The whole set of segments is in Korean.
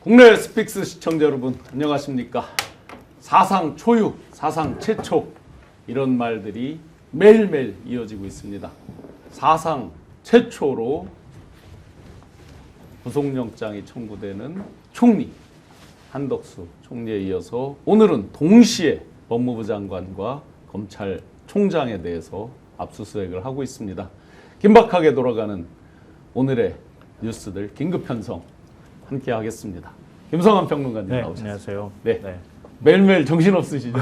국내 스픽스 시청자 여러분 안녕하십니까. 사상 초유, 사상 최초 이런 말들이 매일매일 이어지고 있습니다. 사상 최초로 구속영장이 청구되는 총리 한덕수 총리에 이어서 오늘은 동시에 법무부 장관과 검찰총장에 대해서 압수수색을 하고 있습니다. 긴박하게 돌아가는 오늘의 뉴스들 긴급 편성 함께 하겠습니다. 김성환 평론가님 나오셨습니다. 안녕하세요. 네. 매일매일 정신없으시죠?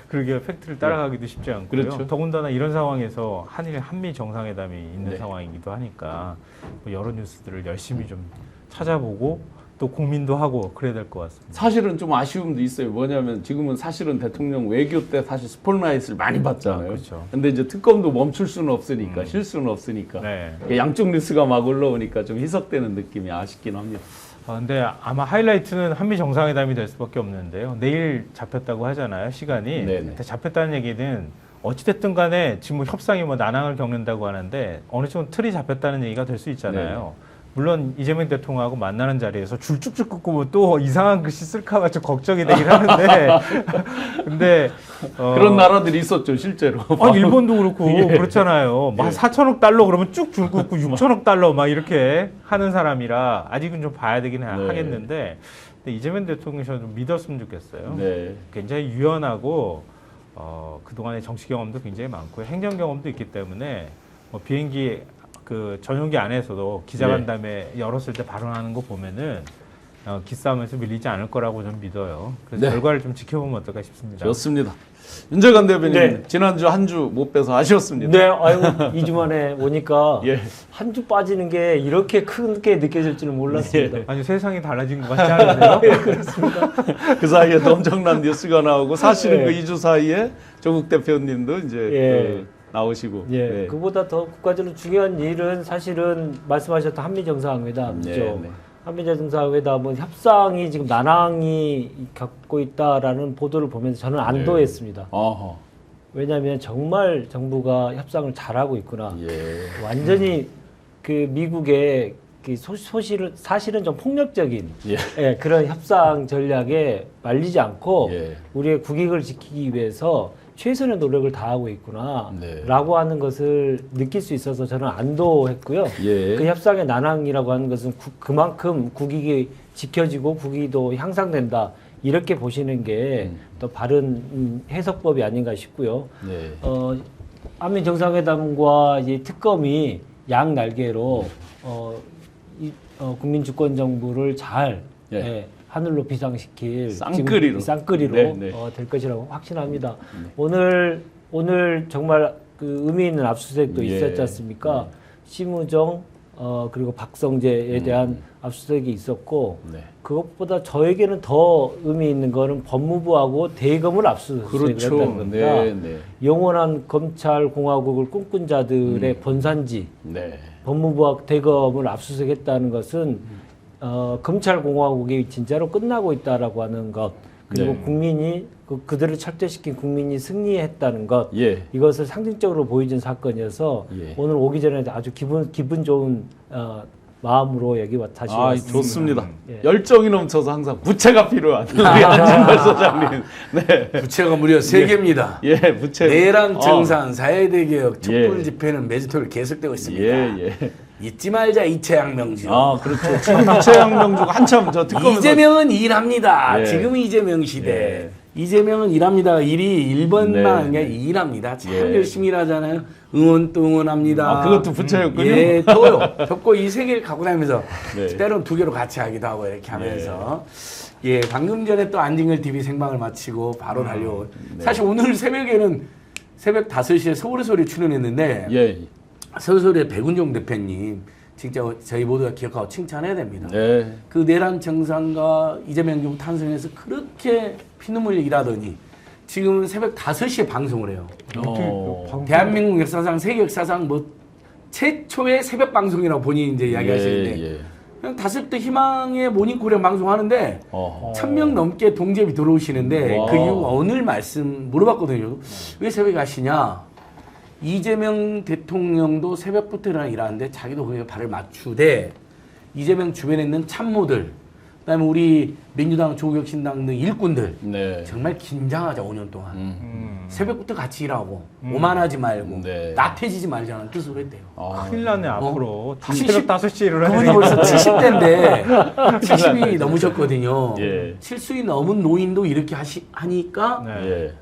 그러게 팩트를 따라가기도 쉽지 않고요. 그렇죠. 더군다나 이런 상황에서 한일 한미 정상회담이 있는 네. 상황이기도 하니까 뭐 여러 뉴스들을 열심히 좀 찾아보고 또 고민도 하고 그래야 될 것 같습니다. 사실은 좀 아쉬움도 있어요. 뭐냐면 지금은 사실은 대통령 외교 때 사실 스포트라이트를 많이 받잖아요. 그렇죠. 근데 이제 특검도 멈출 수는 없으니까, 쉴 수는 없으니까. 네. 양쪽 뉴스가 막 올라오니까 좀 희석되는 느낌이 아쉽긴 합니다. 근데 아마 하이라이트는 한미 정상회담이 될 수밖에 없는데요. 내일 잡혔다고 하잖아요, 시간이. 네네. 근데 잡혔다는 얘기는 어찌됐든 간에 지금 뭐 협상이 뭐 난항을 겪는다고 하는데 어느 정도 틀이 잡혔다는 얘기가 될 수 있잖아요. 물론 이재명 대통령하고 만나는 자리에서 줄 쭉쭉 끊고 뭐 또 이상한 글씨 쓸까 봐 좀 걱정이 되긴 하는데 근데 그런 나라들이 있었죠, 실제로. 일본도 그렇고 예. 그렇잖아요. 막 예. 4천억 달러 그러면 쭉 줄 긋고 6천억 달러 막 이렇게 하는 사람이라 아직은 좀 봐야 되긴 하겠는데 근데 이재명 대통령이 좀 믿었으면 좋겠어요. 네. 굉장히 유연하고 그동안의 정치 경험도 굉장히 많고 행정 경험도 있기 때문에 뭐 비행기 그 전용기 안에서도 기자간담회 열었을 때 발언하는 거 보면은 기싸움에서 밀리지 않을 거라고 좀 믿어요. 그래서 네. 결과를 좀 지켜보면 어떨까 싶습니다. 좋습니다. 윤재관 대변인 네. 지난주 한 주 못 빼서 아쉬웠습니다. 네, 아유 2주 만에 오니까 예. 한 주 빠지는 게 이렇게 크게 느껴질 줄은 몰랐습니다. 아니 세상이 달라진 것 같지 않으세요? 네, 그렇습니다. 그 사이에도 엄청난 뉴스가 나오고 사실은 네. 그 2주 사이에 조국 대표님도 이제 예. 나오시고. 예, 네. 그보다 더 국가적으로 중요한 일은 사실은 말씀하셨던 한미 정상회담이죠. 네. 한미 정상회담은 협상이 지금 난항이 겪고 있다라는 보도를 보면서 저는 안도했습니다. 어허. 왜냐하면 정말 정부가 협상을 잘하고 있구나. 예. 완전히 그 미국의 그 사실은 좀 폭력적인 그런 협상 전략에 말리지 않고 우리의 국익을 지키기 위해서 최선의 노력을 다하고 있구나 라고 하는 것을 느낄 수 있어서 저는 안도했고요. 그 협상의 난항이라고 하는 것은 그만큼 국익이 지켜지고 국익도 향상된다 이렇게 보시는 게 더 바른 해석법이 아닌가 싶고요. 한미 정상회담과 이 특검이 양 날개로 국민 주권 정부를 잘 하늘로 비상시킬 쌍끌이로 될 것이라고 확신합니다. 오늘 정말 그 의미 있는 압수수색도 있었지 않습니까? 심우정 그리고 박성재에 대한 압수수색이 있었고 그것보다 저에게는 더 의미 있는 거는 법무부하고 대검을 압수수색을 했다는 겁니다. 영원한 검찰 공화국을 꿈꾼 자들의 본산지 법무부와 대검을 압수수색했다는 것은 검찰 공화국이 진짜로 끝나고 있다라고 하는 것 그리고 국민이 그들을 철퇴시킨 국민이 승리했다는 것 이것을 상징적으로 보여준 사건이어서 오늘 오기 전에 아주 기분 좋은 마음으로 여기 다시 왔습니다. 좋습니다. 열정이 넘쳐서 항상 부채가 필요한 우리 안진걸 소장님. 부채가 무려 3개입니다. 부채. 내란 정산, 사회대개혁, 촛불 집회는 매주 토요일 계속되고 있습니다. 잊지 말자 이채양명주. 그렇죠. 지금 이채양명주가 한참 저 특검에서 이재명은 일합니다. 지금은 이재명 시대. 이재명은 일합니다. 일이 1번만 아니라 일합니다. 참 열심히 일하잖아요. 응원 또 응원합니다. 그것도 부채였군요. 덮고 이 3개를 갖고 다니면서 때로는 2개로 같이 하기도 하고 이렇게 하면서 방금 전에 또 안진걸 TV 생방을 마치고 바로 달려온 사실 오늘 새벽에는 새벽 5시에 서울의 소리 출연했는데 서울의 백운종 대표님 진짜 저희 모두가 기억하고 칭찬해야 됩니다. 그 내란 정상과 이재명 정부 탄생해서 그렇게 피눈물 일하더니 지금은 새벽 5시에 방송을 해요. 대한민국 역사상 세계 역사상 뭐 최초의 새벽 방송이라고 본인이 이제 이야기하시는데 그냥 5시부터 희망의 모닝콜에 방송하는데 1000명 넘게 동접이 들어오시는데 그 이유가 오늘 말씀 물어봤거든요. 왜 새벽에 하시냐? 이재명 대통령도 새벽부터 일하는데 자기도 거기에 발을 맞추되 이재명 주변에 있는 참모들 그다음에 우리 민주당, 조국혁신당 등 일꾼들 네. 정말 긴장하자 5년 동안. 음. 새벽부터 같이 일하고 오만하지 말고 네. 나태지지 말자는 뜻으로 했대요. 큰일 나네 앞으로. 다 70 새벽 5시에 일어나야 그분이 벌써 70대인데 70이 넘으셨거든요. 예. 70이 넘은 노인도 이렇게 하니까 네. 예.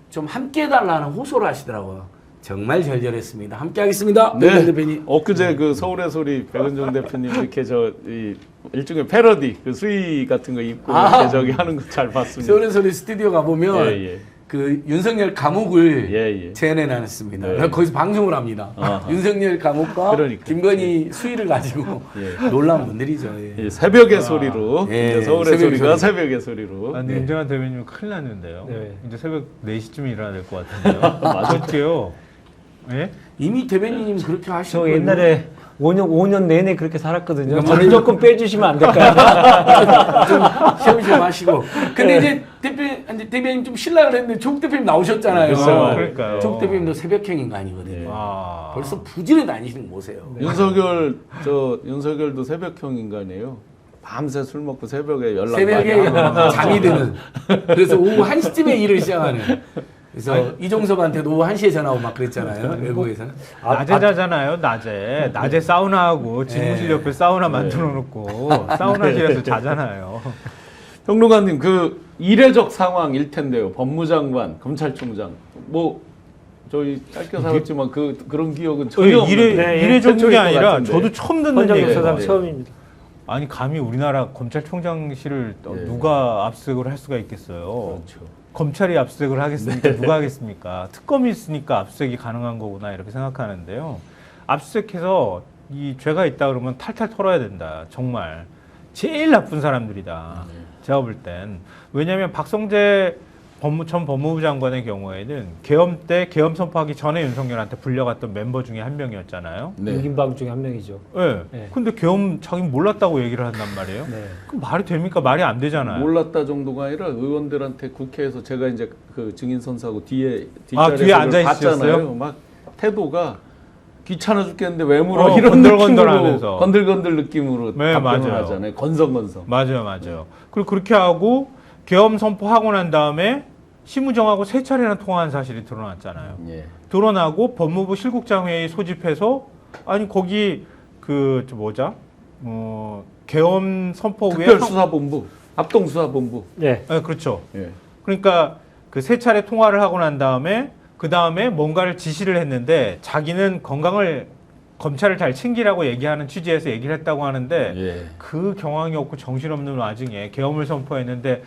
좀 함께 해달라는 호소를 하시더라고요. 정말 절절했습니다. 함께 하겠습니다. 네. 백은정 대표님. 엊그제 그 서울의 소리 백은정 대표님 이렇게 이 일종의 패러디 그 수위 같은 거 입고 이렇게 저기 하는 거 잘 봤습니다. 서울의 소리 스튜디오 가보면 예, 예. 그 윤석열 감옥을 예, 예. 재현해놨습니다. 네. 거기서 방송을 합니다. 아하. 윤석열 감옥과 그러니까. 김건희 수위를 가지고 예. 놀라운 분들이죠. 예. 예, 새벽의 소리로 예, 이제 서울의 새벽의 소리가 소리. 새벽의 소리로. 아, 근데 윤정환 대변인 큰일 났는데요. 네. 이제 새벽 4시쯤에 일어나야 될 것 같은데요. 맞았죠? 예? 이미 대변인님 그렇게 하시고 저 옛날에 5년 내내 그렇게 살았거든요. 그러니까 저를 조금 빼주시면 안 될까요? 좀 시험시험 하시고. 근데 이제 대변인 좀 신랑을 했는데 조국 대표님 나오셨잖아요. 글쎄요. 그러니까요. 조국 대표님도 새벽형 인간이거든요. 아. 벌써 부지런히 다니시는 거 보세요. 윤석열도 새벽형 인간이에요. 밤새 술 먹고 새벽에 연락 새벽에 많이 하고. 잠이 드는. 그래서 오후 1시쯤에 일을 시작하는. 그래서 이종섭한테도 오후 1시에 전화오고 막 그랬잖아요. 외국에서는. 낮에 자잖아요. 낮에 사우나하고 집무실 옆에 사우나 만들어 놓고 사우나실에서 자잖아요. 평론가님 그 이례적 상황일 텐데요. 법무장관, 검찰총장 뭐 저희 짧게 살았지만 그런 기억은 전혀 없는데. 네, 이례적인 게 최초일 것 아니라 같은데. 저도 처음 듣는 헌정 얘기예요. 역사상 네. 처음입니다. 아니 감히 우리나라 검찰총장실을 네. 누가 압수수색을 할 수가 있겠어요. 그렇죠. 검찰이 압수수색을 하겠습니까? 누가 하겠습니까? 특검이 있으니까 압수수색이 가능한 거구나 이렇게 생각하는데요. 압수수색해서 이 죄가 있다 그러면 탈탈 털어야 된다. 정말 제일 나쁜 사람들이다. 제가 볼 땐. 왜냐하면 박성재 전 법무부 장관의 경우에는 계엄 때 계엄 선포하기 전에 윤석열한테 불려갔던 멤버 중에 한 명이었잖아요. 네. 윤김방 중에 한 명이죠. 네. 네. 근데 계엄 자기는 몰랐다고 얘기를 한단 말이에요. 네. 그럼 말이 됩니까? 말이 안 되잖아요. 몰랐다 정도가 아니라 의원들한테 국회에서 제가 이제 그 증인 선서하고 뒤에 뒤에 앉아 있으셨어요? 봤잖아요. 막 태도가 귀찮아 죽겠는데 왜 물어 어, 이런 건들건들하면서. 느낌으로 건들건들 느낌으로 네, 답변을 맞아요. 하잖아요. 건성건성. 맞아요. 그리고 그렇게 하고 계엄 선포하고 난 다음에 심우정하고 3차례나 통화한 사실이 드러났잖아요. 예. 드러나고 법무부 실국장 회의 소집해서 아니 거기 계엄 선포 후에 특별수사본부, 합동수사본부. 네. 네, 그렇죠. 예. 그러니까 그 3차례 통화를 하고 난 다음에 그 다음에 뭔가를 지시를 했는데 자기는 검찰을 잘 챙기라고 얘기하는 취지에서 얘기를 했다고 하는데 예. 그 경황이 없고 정신없는 와중에 계엄을 선포했는데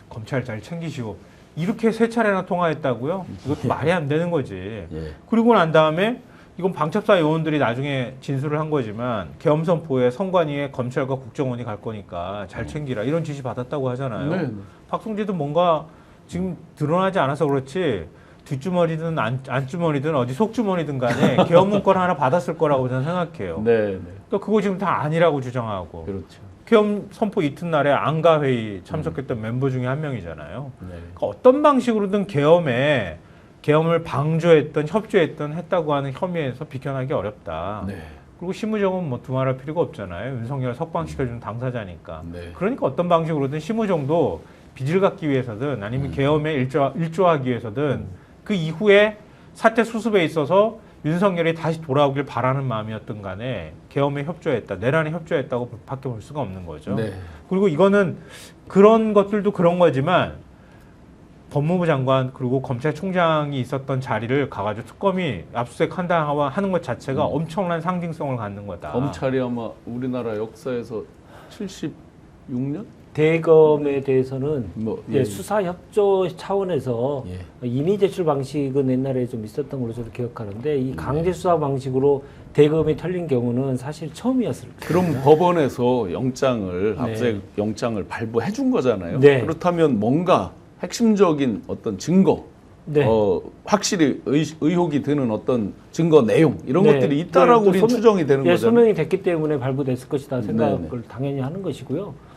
검찰 잘 챙기시오. 이렇게 3차례나 통화했다고요? 이것도 말이 안 되는 거지. 예. 그리고 난 다음에 이건 방첩사 요원들이 나중에 진술을 한 거지만 계엄 선포에 선관위에 검찰과 국정원이 갈 거니까 잘 챙기라 이런 지시 받았다고 하잖아요. 네. 박성재도 뭔가 지금 드러나지 않아서 그렇지 뒷주머니든 안주머니든 어디 속주머니든 간에 계엄 문건 하나 받았을 거라고 저는 생각해요. 네. 네. 그러니까 그거 지금 다 아니라고 주장하고 그렇죠. 계엄 선포 이튿날에 안가 회의 참석했던 멤버 중에 한 명이잖아요. 네. 그러니까 어떤 방식으로든 계엄을 방조했던 협조했던 했다고 하는 혐의에서 비껴나기 어렵다. 네. 그리고 심우정은 뭐 두말할 필요가 없잖아요. 윤석열 석방시켜주는 당사자니까. 네. 그러니까 어떤 방식으로든 심우정도 빚을 갚기 위해서든 아니면 계엄에 일조하기 위해서든 그 이후에 사태 수습에 있어서 윤석열이 다시 돌아오길 바라는 마음이었던 간에 계엄에 협조했다, 내란에 협조했다고 밖에 볼 수가 없는 거죠. 네. 그리고 이거는 그런 것들도 그런 거지만 법무부 장관 그리고 검찰총장이 있었던 자리를 가가지고 특검이 압수수색한다 하는 것 자체가 엄청난 상징성을 갖는 거다. 검찰이 아마 우리나라 역사에서 76년? 대검에 대해서는 뭐, 이제 수사 협조 차원에서 예. 임의 제출 방식은 옛날에 좀 있었던 걸로 저는 기억하는데 이 강제 수사 방식으로 대검이 털린 경우는 사실 처음이었을 거예요. 그럼 법원에서 영장을 네. 압수수색 영장을 발부해 준 거잖아요. 네. 그렇다면 뭔가 핵심적인 어떤 증거, 네. 확실히 의혹이 드는 어떤 증거 내용 이런 네. 것들이 있다라고 또 우리는 추정이 되는 예, 거잖아요. 소명이 됐기 때문에 발부됐을 것이다 생각을 네네. 당연히 하는 것이고요.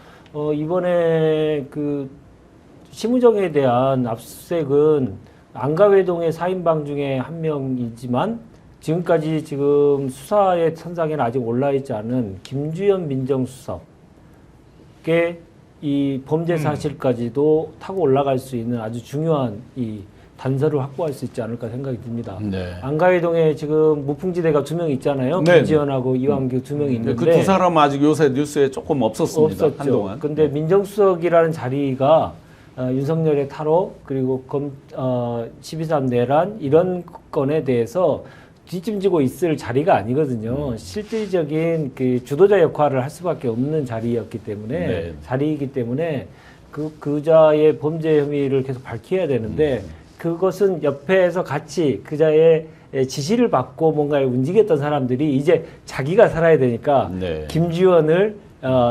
이번에 그 심우정에 대한 압수수색은 안가회동의 4인방 중에 한 명이지만 지금까지 지금 수사의 선상에는 아직 올라 있지 않은 김주현 민정수석의 이 범죄 사실까지도 타고 올라갈 수 있는 아주 중요한 이 단서를 확보할 수 있지 않을까 생각이 듭니다. 네. 안가위동에 지금 무풍지대가 2명 있잖아요. 네. 김지현하고 이완규 2명이 있는데 그 두 사람 아직 요새 뉴스에 조금 없었습니다. 없었죠. 한동안. 근데 민정수석이라는 자리가 윤석열의 탈옥 그리고 12.3 내란 이런 건에 대해서 뒷짐지고 있을 자리가 아니거든요. 실질적인 그 주도자 역할을 할 수밖에 없는 자리였기 때문에 네. 자리이기 때문에 그자의 범죄 혐의를 계속 밝혀야 되는데 그것은 옆에서 같이 그자의 지시를 받고 뭔가를 움직였던 사람들이 이제 자기가 살아야 되니까 네. 김지원을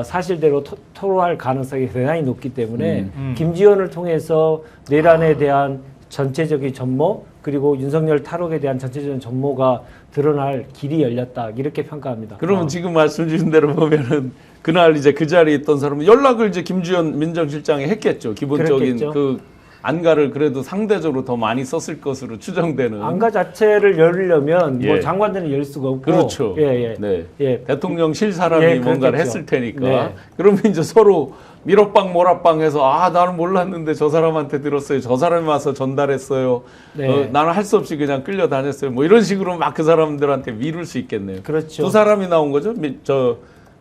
사실대로 토로할 가능성이 대단히 높기 때문에 김지원을 통해서 내란에 대한 전체적인 전모 그리고 윤석열 탈옥에 대한 전체적인 전모가 드러날 길이 열렸다 이렇게 평가합니다. 그러면 지금 말씀 주신 대로 보면은 그날 이제 그 자리에 있던 사람은 연락을 이제 김주현 민정실장이 했겠죠. 기본적인 그랬겠죠. 그 안가를 그래도 상대적으로 더 많이 썼을 것으로 추정되는. 안가 자체를 열려면 예. 뭐 장관들은 열 수가 없고 그렇죠. 예. 네. 대통령실 사람이 예, 뭔가를 그렇겠죠. 했을 테니까. 네. 그러면 이제 서로 밀어빵 몰아빵해서 나는 몰랐는데 저 사람한테 들었어요. 저 사람이 와서 전달했어요. 네. 나는 할 수 없이 그냥 끌려다녔어요. 뭐 이런 식으로 막 그 사람들한테 미룰 수 있겠네요. 그렇죠. 두 사람이 나온 거죠.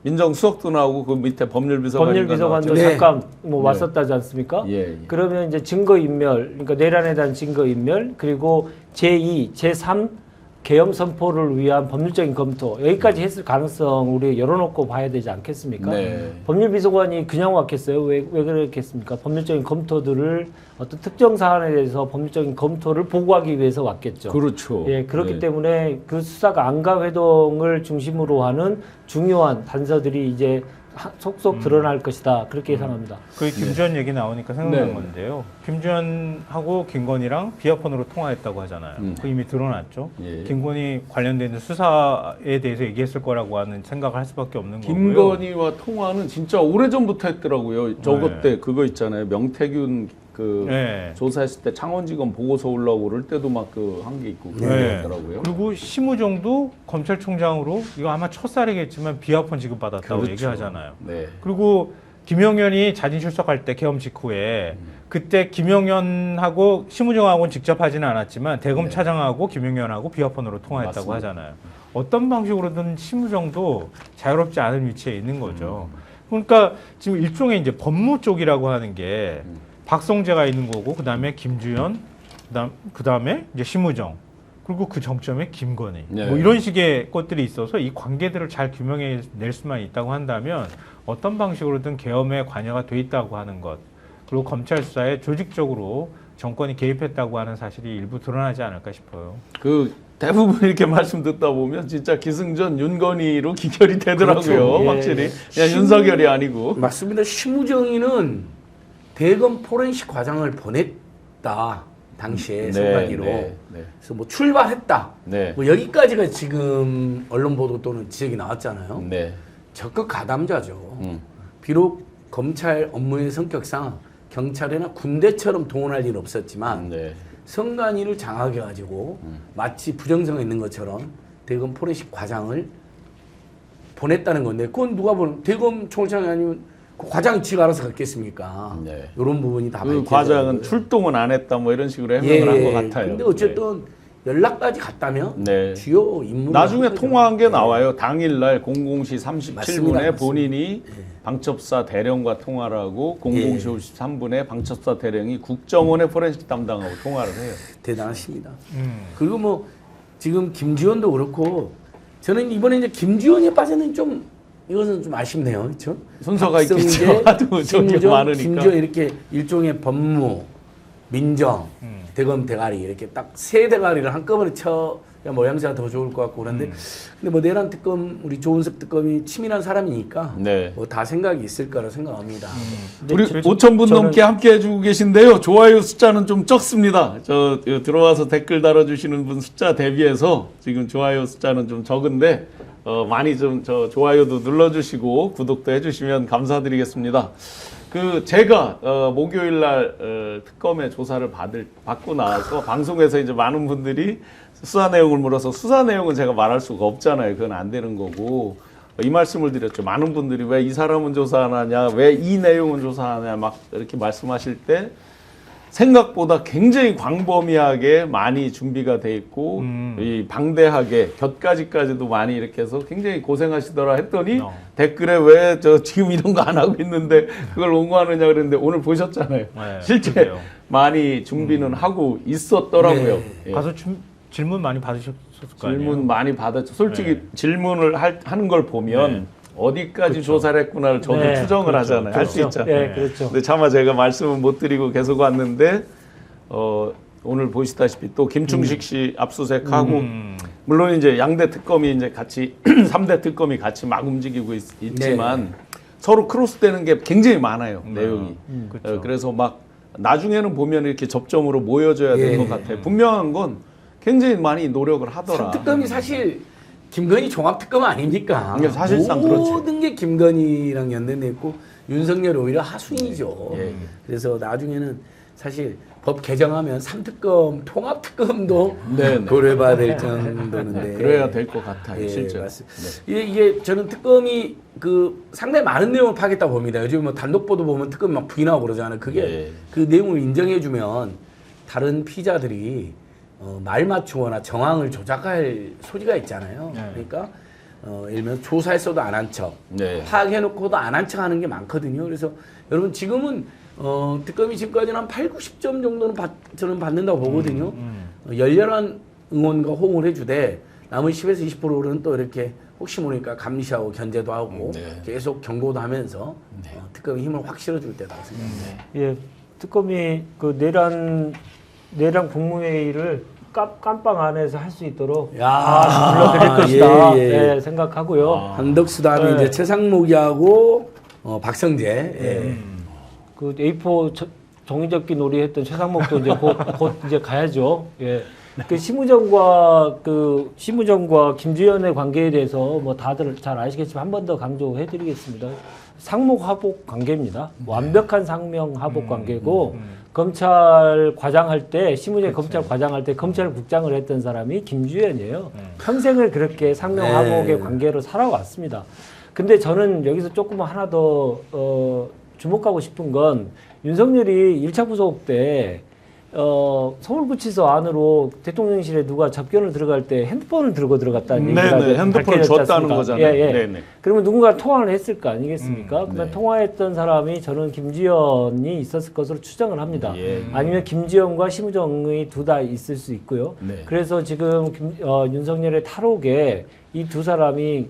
민정수석도 나오고 그 밑에 법률비서관인가 법률비서관도 네. 잠깐 뭐 네. 왔었다지 않습니까? 예. 그러면 이제 증거인멸, 그러니까 내란에 대한 증거인멸, 그리고 제2, 제3 계엄 선포를 위한 법률적인 검토 여기까지 했을 가능성 우리 열어놓고 봐야 되지 않겠습니까? 네. 법률비서관이 그냥 왔겠어요? 왜 그랬겠습니까? 법률적인 검토들을 어떤 특정 사안에 대해서 법률적인 검토를 보고하기 위해서 왔겠죠. 그렇죠. 예, 그렇기 네. 때문에 그 수사가 안가 회동을 중심으로 하는 중요한 단서들이 이제 속속 드러날 것이다. 그렇게 예상합니다. 그 김주현 얘기 나오니까 생각난 네. 건데요. 김주현하고 김건희랑 비아폰으로 통화했다고 하잖아요. 그 이미 드러났죠. 예. 김건희 관련된 수사에 대해서 얘기했을 거라고 하는 생각을 할 수밖에 없는 거고요. 김건희와 통화는 진짜 오래전부터 했더라고요. 저것 네. 때 그거 있잖아요. 명태균 그 네. 조사했을 때 창원지검 보고서 올라오고 그럴 때도 막 그 한 게 있고 그러더라고요. 그리고 심우정도 검찰총장으로 이거 아마 첫 살이겠지만 비아폰 지급받았다고 그렇죠. 얘기하잖아요. 네. 그리고 김영현이 자진 출석할 때 계엄 직후에 그때 김영현하고 심우정하고는 직접 하지는 않았지만 대검 차장하고 김영현하고 비아폰으로 통화했다고 맞습니다. 하잖아요. 어떤 방식으로든 심우정도 자유롭지 않은 위치에 있는 거죠. 그러니까 지금 일종의 이제 법무 쪽이라고 하는 게 박성재가 있는 거고 그다음에 김주현 그다음에 이제 심우정 그리고 그 정점에 김건희 네. 뭐 이런 식의 것들이 있어서 이 관계들을 잘 규명해 낼 수만 있다고 한다면 어떤 방식으로든 계엄에 관여가 돼 있다고 하는 것 그리고 검찰 수사에 조직적으로 정권이 개입했다고 하는 사실이 일부 드러나지 않을까 싶어요. 그 대부분 이렇게 말씀 듣다 보면 진짜 기승전 윤건희로 기결이 되더라고요. 그렇죠. 예, 확실히 예. 그냥 윤석열이 아니고. 맞습니다. 심우정이는 대검 포렌식 과장을 보냈다. 당시에 선관위로. 네. 그래서 뭐 출발했다. 네. 뭐 여기까지가 지금 언론 보도 또는 지적이 나왔잖아요. 네. 적극 가담자죠. 비록 검찰 업무의 성격상 경찰이나 군대처럼 동원할 일은 없었지만 네. 선관위를 장악해가지고 마치 부정성이 있는 것처럼 대검 포렌식 과장을 보냈다는 건데 그건 누가 보는 대검 총장이 아니면 그 과장이 지가 알아서 갔겠습니까? 네. 이런 부분이 다 그 밝혀져야 과장은 되고요. 출동은 안 했다 뭐 이런 식으로 해명을 한 것 같아요. 근데 어쨌든 연락까지 갔다면 네. 주요 인물 나중에 통화한 게 나와요. 당일날 00시 37분에 맞습니다. 본인이 방첩사 대령과 통화를 하고 00시 53분에 방첩사 대령이 국정원의 포렌식 담당하고 통화를 해요. 대단하십니다. 그리고 뭐 지금 김지원도 그렇고 저는 이번에 이제 김지원이 빠지는 좀 이것은 좀 아쉽네요, 그렇죠? 순서가 박성재, 있겠죠. 하도 저기 심우정, 많으니까. 김지원 이렇게 일종의 법무, 민정, 대검 대가리 이렇게 딱 세 대가리를 한꺼번에 쳐야 모양새가 더 좋을 것 같고 그런데 근데 뭐 내란 특검 우리 조은석 특검이 치밀한 사람이니까 네. 뭐 다 생각이 있을 거라 생각합니다. 우리 5,000분 넘게 함께 해주고 계신데요. 좋아요 숫자는 좀 적습니다. 저 들어와서 댓글 달아주시는 분 숫자 대비해서 지금 좋아요 숫자는 좀 적은데 많이 좀 저 좋아요도 눌러주시고 구독도 해주시면 감사드리겠습니다. 그 제가 목요일 날 특검의 조사를 받고 나서 방송에서 이제 많은 분들이 수사 내용을 물어서 수사 내용은 제가 말할 수가 없잖아요. 그건 안 되는 거고 이 말씀을 드렸죠. 많은 분들이 왜 이 사람은 조사 안 하냐, 왜 이 내용은 조사 안 하냐 막 이렇게 말씀하실 때 생각보다 굉장히 광범위하게 많이 준비가 돼 있고 이 방대하게 곁가지까지도 많이 이렇게 해서 굉장히 고생하시더라 했더니 댓글에 왜 저 지금 이런 거 안 하고 있는데 그걸 옹호하느냐 그랬는데 오늘 보셨잖아요. 네, 실제 그래요. 많이 준비는 하고 있었더라고요. 네. 예. 가서 질문 많이 받으셨을 거 아니에요? 질문 많이 받았죠. 솔직히 질문을 하는 걸 보면 어디까지 조사를 했구나를 저도 네, 추정을 하잖아요. 할 수 그렇죠. 있잖아요. 네, 그렇죠. 근데 차마 제가 말씀을 못 드리고 계속 왔는데 오늘 보시다시피 또 김충식 씨 압수수색하고 물론 이제 양대 특검이 이제 같이 3대 특검이 같이 막 움직이고 있지만 서로 크로스되는 게 굉장히 많아요. 내용이. 그렇죠. 그래서 막 나중에는 보면 이렇게 접점으로 모여져야 될 것 같아요. 분명한 건 굉장히 많이 노력을 하더라. 특검이 사실 김건희 종합특검 아닙니까? 이게 사실상 모든 그렇죠. 게 김건희랑 연관돼 있고 윤석열이 오히려 하수인이죠. 예. 그래서 나중에는 사실 법 개정하면 3특검, 통합특검도 네, 네. 고려해봐야 될 정도인데. 그래야 될 것 같아요. 예, 실제로. 맞습니다. 이게 저는 특검이 그 상당히 많은 내용을 파겠다고 봅니다. 요즘 뭐 단독 보도 보면 특검이 막 부인하고 그러잖아요. 그게 예. 그 내용을 인정해주면 다른 피자들이 말 맞추거나 정황을 조작할 소지가 있잖아요. 네. 그러니까 예를 들면 조사했어도 안 한 척, 네. 파악해놓고도 안 한 척 하는 게 많거든요. 그래서 여러분 지금은 특검이 지금까지는 한 8, 90점 정도는 저는 받는다고 보거든요. 열렬한 응원과 호응을 해주되 남은 10에서 20%는 또 이렇게 혹시 모르니까 감시하고 견제도 하고 계속 경고도 하면서 특검의 힘을 확 실어줄 때라고 생각합니다. 예, 특검이 그 내란 국무회의를 깜빵 안에서 할 수 있도록 불러드릴 것이다 예, 생각하고요. 한덕수 다음에 네. 이제 최상목이하고 박성재. 그 A4 종이접기 놀이했던 최상목도 이제 곧 이제 가야죠. 예. 그 심우정과 김주현의 관계에 대해서 뭐 다들 잘 아시겠지만 한 번 더 강조해드리겠습니다. 상목하복 관계입니다. 완벽한 상명하복 관계고 검찰 과장할 때 심우정 검찰 과장할 때 검찰국장을 했던 사람이 김주현이에요. 평생을 그렇게 상명하복의 관계로 살아왔습니다. 근데 저는 여기서 조금 하나 더 주목하고 싶은 건 윤석열이 1차 구속 때 서울구치소 안으로 대통령실에 누가 접견을 들어갈 때 핸드폰을 들고 들어갔다는 얘기가 핸드폰을 밝혀졌지 줬다는 않습니까? 거잖아요. 예, 예. 네네. 그러면 누군가 통화를 했을 거 아니겠습니까? 그러면 네. 통화했던 사람이 저는 김지연이 있었을 것으로 추정을 합니다. 예. 아니면 김지연과 심우정이 둘 다 있을 수 있고요. 네. 그래서 지금 윤석열의 탈옥에 이 두 사람이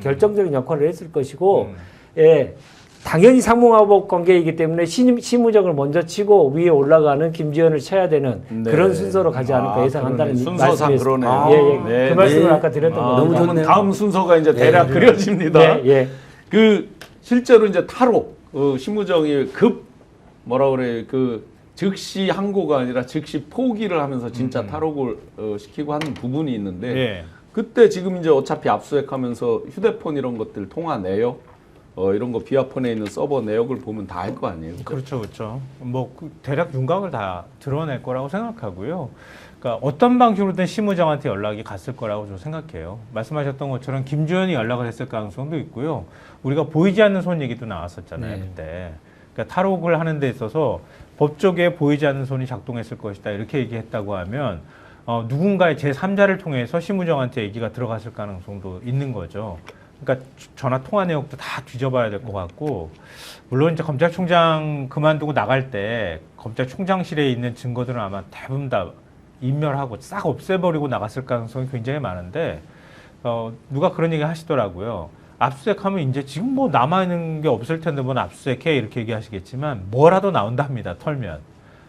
결정적인 역할을 했을 것이고, 예. 당연히 상봉하복 관계이기 때문에 심우정을 먼저 치고 위에 올라가는 김지현을 쳐야 되는 그런 순서로 가지 않을까 예상한다는 순서상 말씀이었습니다. 그러네요. 예, 예. 그 말씀을 아까 드렸던 겁니다. 너무 그러면 좋네요. 다음 순서가 이제 대략 그려집니다. 예, 예. 그 실제로 이제 탈옥 심우정이 뭐라 그래 그 즉시 항고가 아니라 즉시 포기를 하면서 진짜 탈옥을 시키고 하는 부분이 있는데 예. 그때 지금 이제 어차피 압수수색하면서 휴대폰 이런 것들 통화 내역 이런 거 비화폰에 있는 서버 내역을 보면 다 할 거 아니에요. 그렇죠, 그렇죠. 대략 윤곽을 다 드러낼 거라고 생각하고요. 그러니까 어떤 방식으로든 심우정한테 연락이 갔을 거라고 저는 생각해요. 말씀하셨던 것처럼 김주현이 연락을 했을 가능성도 있고요. 우리가 보이지 않는 손 얘기도 나왔었잖아요, 그때. 그러니까 탈옥을 하는 데 있어서 법조계에 보이지 않는 손이 작동했을 것이다 이렇게 얘기했다고 하면 누군가의 제3자를 통해서 심우정한테 얘기가 들어갔을 가능성도 있는 거죠. 그러니까 전화 통화 내역도 다 뒤져봐야 될 것 같고, 물론 이제 검찰총장 그만두고 나갈 때 검찰총장실에 있는 증거들은 아마 대부분 다 인멸하고 싹 없애버리고 나갔을 가능성이 굉장히 많은데, 누가 그런 얘기 하시더라고요. 압수수색하면 이제 지금 뭐 남아있는 게 없을 텐데 뭐 압수수색해 이렇게 얘기하시겠지만 뭐라도 나온답니다. 털면.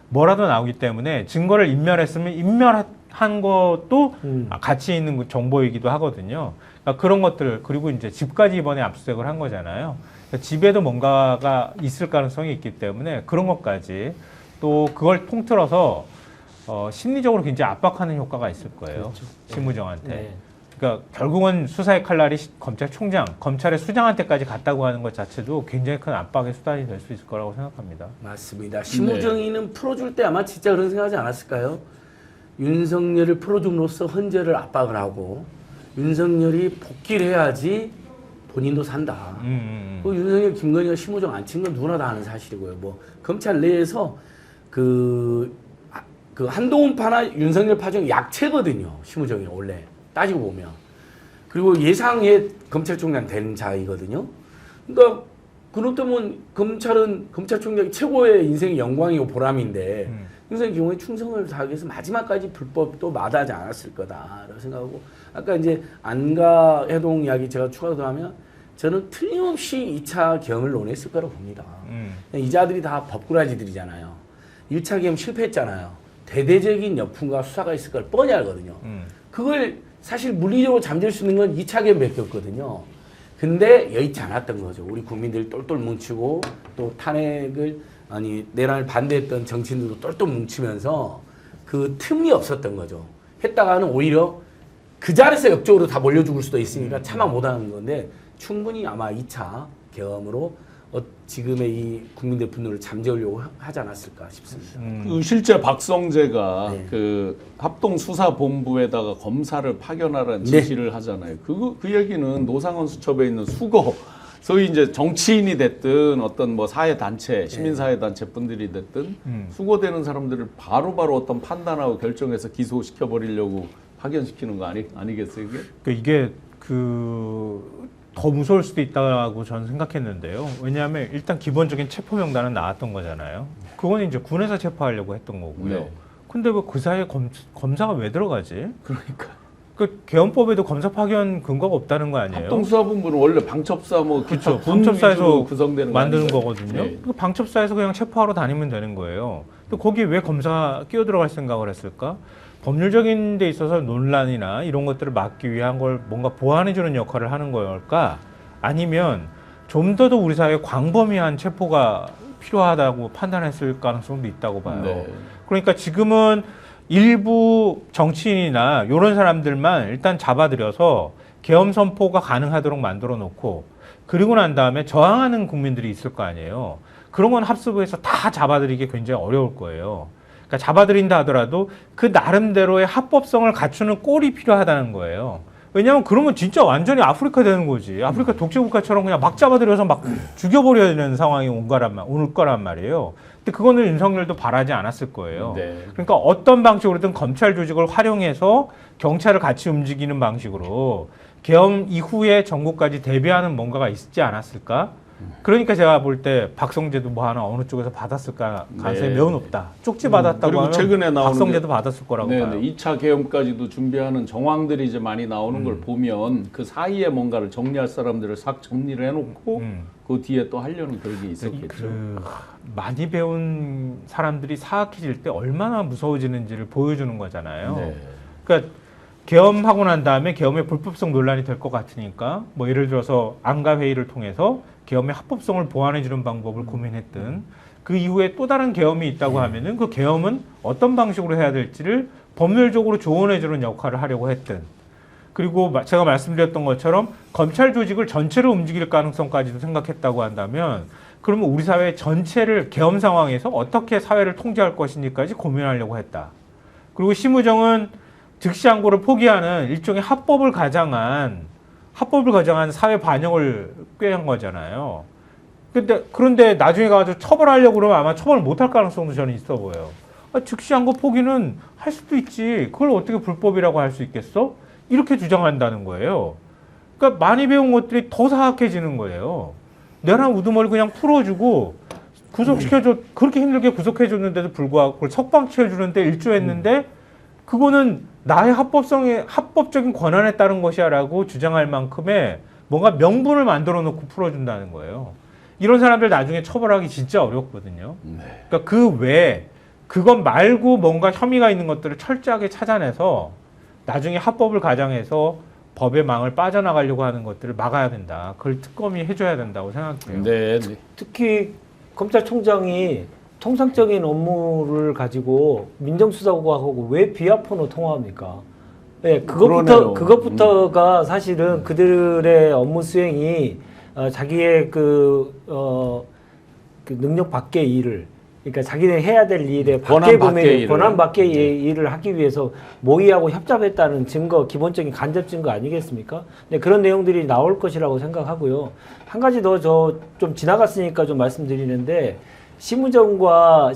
뭐라도 나오기 때문에 증거를 인멸했으면 인멸한 것도 가치 있는 정보이기도 하거든요. 그러니까 그런 것들, 그리고 이제 집까지 이번에 압수수색을 한 거잖아요. 그러니까 집에도 뭔가가 있을 가능성이 있기 때문에 그런 것까지 또 그걸 통틀어서 심리적으로 굉장히 압박하는 효과가 있을 거예요. 그렇죠. 심우정한테. 네. 그러니까 결국은 수사의 칼날이 검찰총장, 검찰의 수장한테까지 갔다고 하는 것 자체도 굉장히 큰 압박의 수단이 될 수 있을 거라고 생각합니다. 맞습니다. 심우정이는 풀어줄 때 아마 진짜 그런 생각하지 않았을까요? 윤석열을 풀어줌으로써 헌재를 압박을 하고 윤석열이 복귀를 해야지 본인도 산다. 그 윤석열, 김건희가 심우정 안 친 건 누구나 다 아는 사실이고요. 뭐 검찰 내에서 그 한동훈파나 윤석열 파 중 약체거든요. 심우정이 원래 따지고 보면. 그리고 예상의 검찰총장 된 자이거든요. 그러니까 그렇 때면 검찰은 검찰총장이 최고의 인생의 영광이고 보람인데 윤석열 경우에 충성을 다하기 위해서 마지막까지 불법도 마다하지 않았을 거다라고 생각하고 아까 이제 안가 해동 이야기 제가 추가로 하면 저는 틀림없이 2차 계엄을 논했을 거라고 봅니다. 이 자들이 다 법꾸라지들이잖아요. 1차 계엄 실패했잖아요. 대대적인 역풍과 수사가 있을 걸 뻔히 알거든요. 그걸 사실 물리적으로 잠들 수 있는 건 2차 계엄밖에 없거든요. 근데 여의치 않았던 거죠. 우리 국민들이 똘똘 뭉치고 또 탄핵을 내란을 반대했던 정치인들도 똘똘 뭉치면서 그 틈이 없었던 거죠. 했다가는 오히려 그 자리에서 역적으로 다 몰려 죽을 수도 있으니까 차마 못하는 건데 충분히 아마 2차 계엄으로 지금의 이 국민들 분노를 잠재우려고 하지 않았을까 싶습니다. 그 실제 박성재가 네. 그 합동수사본부에다가 검사를 파견하라는 지시를 하잖아요. 그 얘기는 노상원 수첩에 있는 수거, 소위 이제 정치인이 됐든 어떤 뭐 사회단체, 시민사회단체 분들이 됐든 수거되는 사람들을 바로바로 어떤 판단하고 결정해서 기소시켜버리려고 파견시키는 거 아니겠어요, 이게? 이게 더 무서울 수도 있다고 저는 생각했는데요. 왜냐하면 일단 기본적인 체포 명단은 나왔던 거잖아요. 그건 이제 군에서 체포하려고 했던 거고요. 네. 근데 왜 그 사이에 검사가 왜 들어가지? 그러니까. 그 계엄법에도 검사 파견 근거가 없다는 거 아니에요? 합동수사본부는 원래 방첩사 뭐 그렇죠. 군 방첩사에서 위주로 구성되는 거 만드는 아닌가요? 거거든요. 네. 그 방첩사에서 그냥 체포하러 다니면 되는 거예요. 또 거기 왜 검사 끼어 들어갈 생각을 했을까? 법률적인 데 있어서 논란이나 이런 것들을 막기 위한 걸 뭔가 보완해주는 역할을 하는 걸까? 아니면 좀 더 우리 사회에 광범위한 체포가 필요하다고 판단했을 가능성도 있다고 봐요. 네. 그러니까 지금은 일부 정치인이나 이런 사람들만 일단 잡아들여서 계엄 선포가 가능하도록 만들어 놓고 그리고 난 다음에 저항하는 국민들이 있을 거 아니에요. 그런 건 합수부에서 다 잡아들이기 굉장히 어려울 거예요. 그러니까 잡아들인다 하더라도 그 나름대로의 합법성을 갖추는 꼴이 필요하다는 거예요. 왜냐하면 그러면 진짜 완전히 아프리카 되는 거지. 아프리카 독재국가처럼 그냥 막 잡아들여서 막 죽여버려야 되는 상황이 올 거란 말이에요. 근데 그거는 윤석열도 바라지 않았을 거예요. 네. 그러니까 어떤 방식으로든 검찰 조직을 활용해서 경찰을 같이 움직이는 방식으로 계엄 이후에 정부까지 대비하는 뭔가가 있지 않았을까? 그러니까 제가 볼 때 박성재도 뭐 하나 어느 쪽에서 받았을까 가능성이 네. 매우 높다. 쪽지 받았다고 그리고 하면 최근에 나오는 박성재도 받았을 거라고 네, 봐요. 네. 2차 계엄까지도 준비하는 정황들이 이제 많이 나오는 걸 보면 그 사이에 뭔가를 정리할 사람들을 싹 정리를 해놓고 그 뒤에 또 하려는 그런 게 있었겠죠. 많이 배운 사람들이 사악해질 때 얼마나 무서워지는지를 보여주는 거잖아요. 네. 그러니까 계엄하고 난 다음에 계엄의 불법성 논란이 될 것 같으니까 뭐 예를 들어서 안가 회의를 통해서 계엄의 합법성을 보완해주는 방법을 고민했든 그 이후에 또 다른 계엄이 있다고 하면은 그 계엄은 어떤 방식으로 해야 될지를 법률적으로 조언해주는 역할을 하려고 했든 그리고 제가 말씀드렸던 것처럼 검찰 조직을 전체로 움직일 가능성까지도 생각했다고 한다면 그러면 우리 사회 전체를 계엄 상황에서 어떻게 사회를 통제할 것인지까지 고민하려고 했다. 그리고 심우정은 즉시항고를 포기하는 일종의 합법을 가장한 사회 반영을 꾀한 거잖아요. 그런데 나중에 가서 처벌하려고 그러면 아마 처벌을 못할 가능성도 저는 있어 보여요. 즉시항고 포기는 할 수도 있지. 그걸 어떻게 불법이라고 할 수 있겠어? 이렇게 주장한다는 거예요. 그러니까 많이 배운 것들이 더 사악해지는 거예요. 내란 우두머리 그냥 풀어주고 구속시켜줘. 그렇게 힘들게 구속해줬는데도 불구하고 그걸 석방시켜주는데 일조했는데 그거는 나의 합법적인 권한에 따른 것이야라고 주장할 만큼의 뭔가 명분을 만들어 놓고 풀어준다는 거예요. 이런 사람들 나중에 처벌하기 진짜 어렵거든요. 그러니까 그 외에 그것 말고 뭔가 혐의가 있는 것들을 철저하게 찾아내서 나중에 합법을 가장해서 법의 망을 빠져나가려고 하는 것들을 막아야 된다. 그걸 특검이 해줘야 된다고 생각해요. 네. 특히 검찰총장이 통상적인 업무를 가지고 민정수사국하고 왜 비하폰으로 통화합니까? 네, 그것부터가 사실은 그들의 업무 수행이 자기의 그 능력 밖의 일을 그러니까 자기네 해야 될 일에 권한 밖에 밖의 보면 일을. 권한 밖의 일을 하기 위해서 모의하고 협잡했다는 증거, 기본적인 간접 증거 아니겠습니까? 네, 그런 내용들이 나올 것이라고 생각하고요. 한 가지 더 저 좀 지나갔으니까 좀 말씀드리는데 심우정과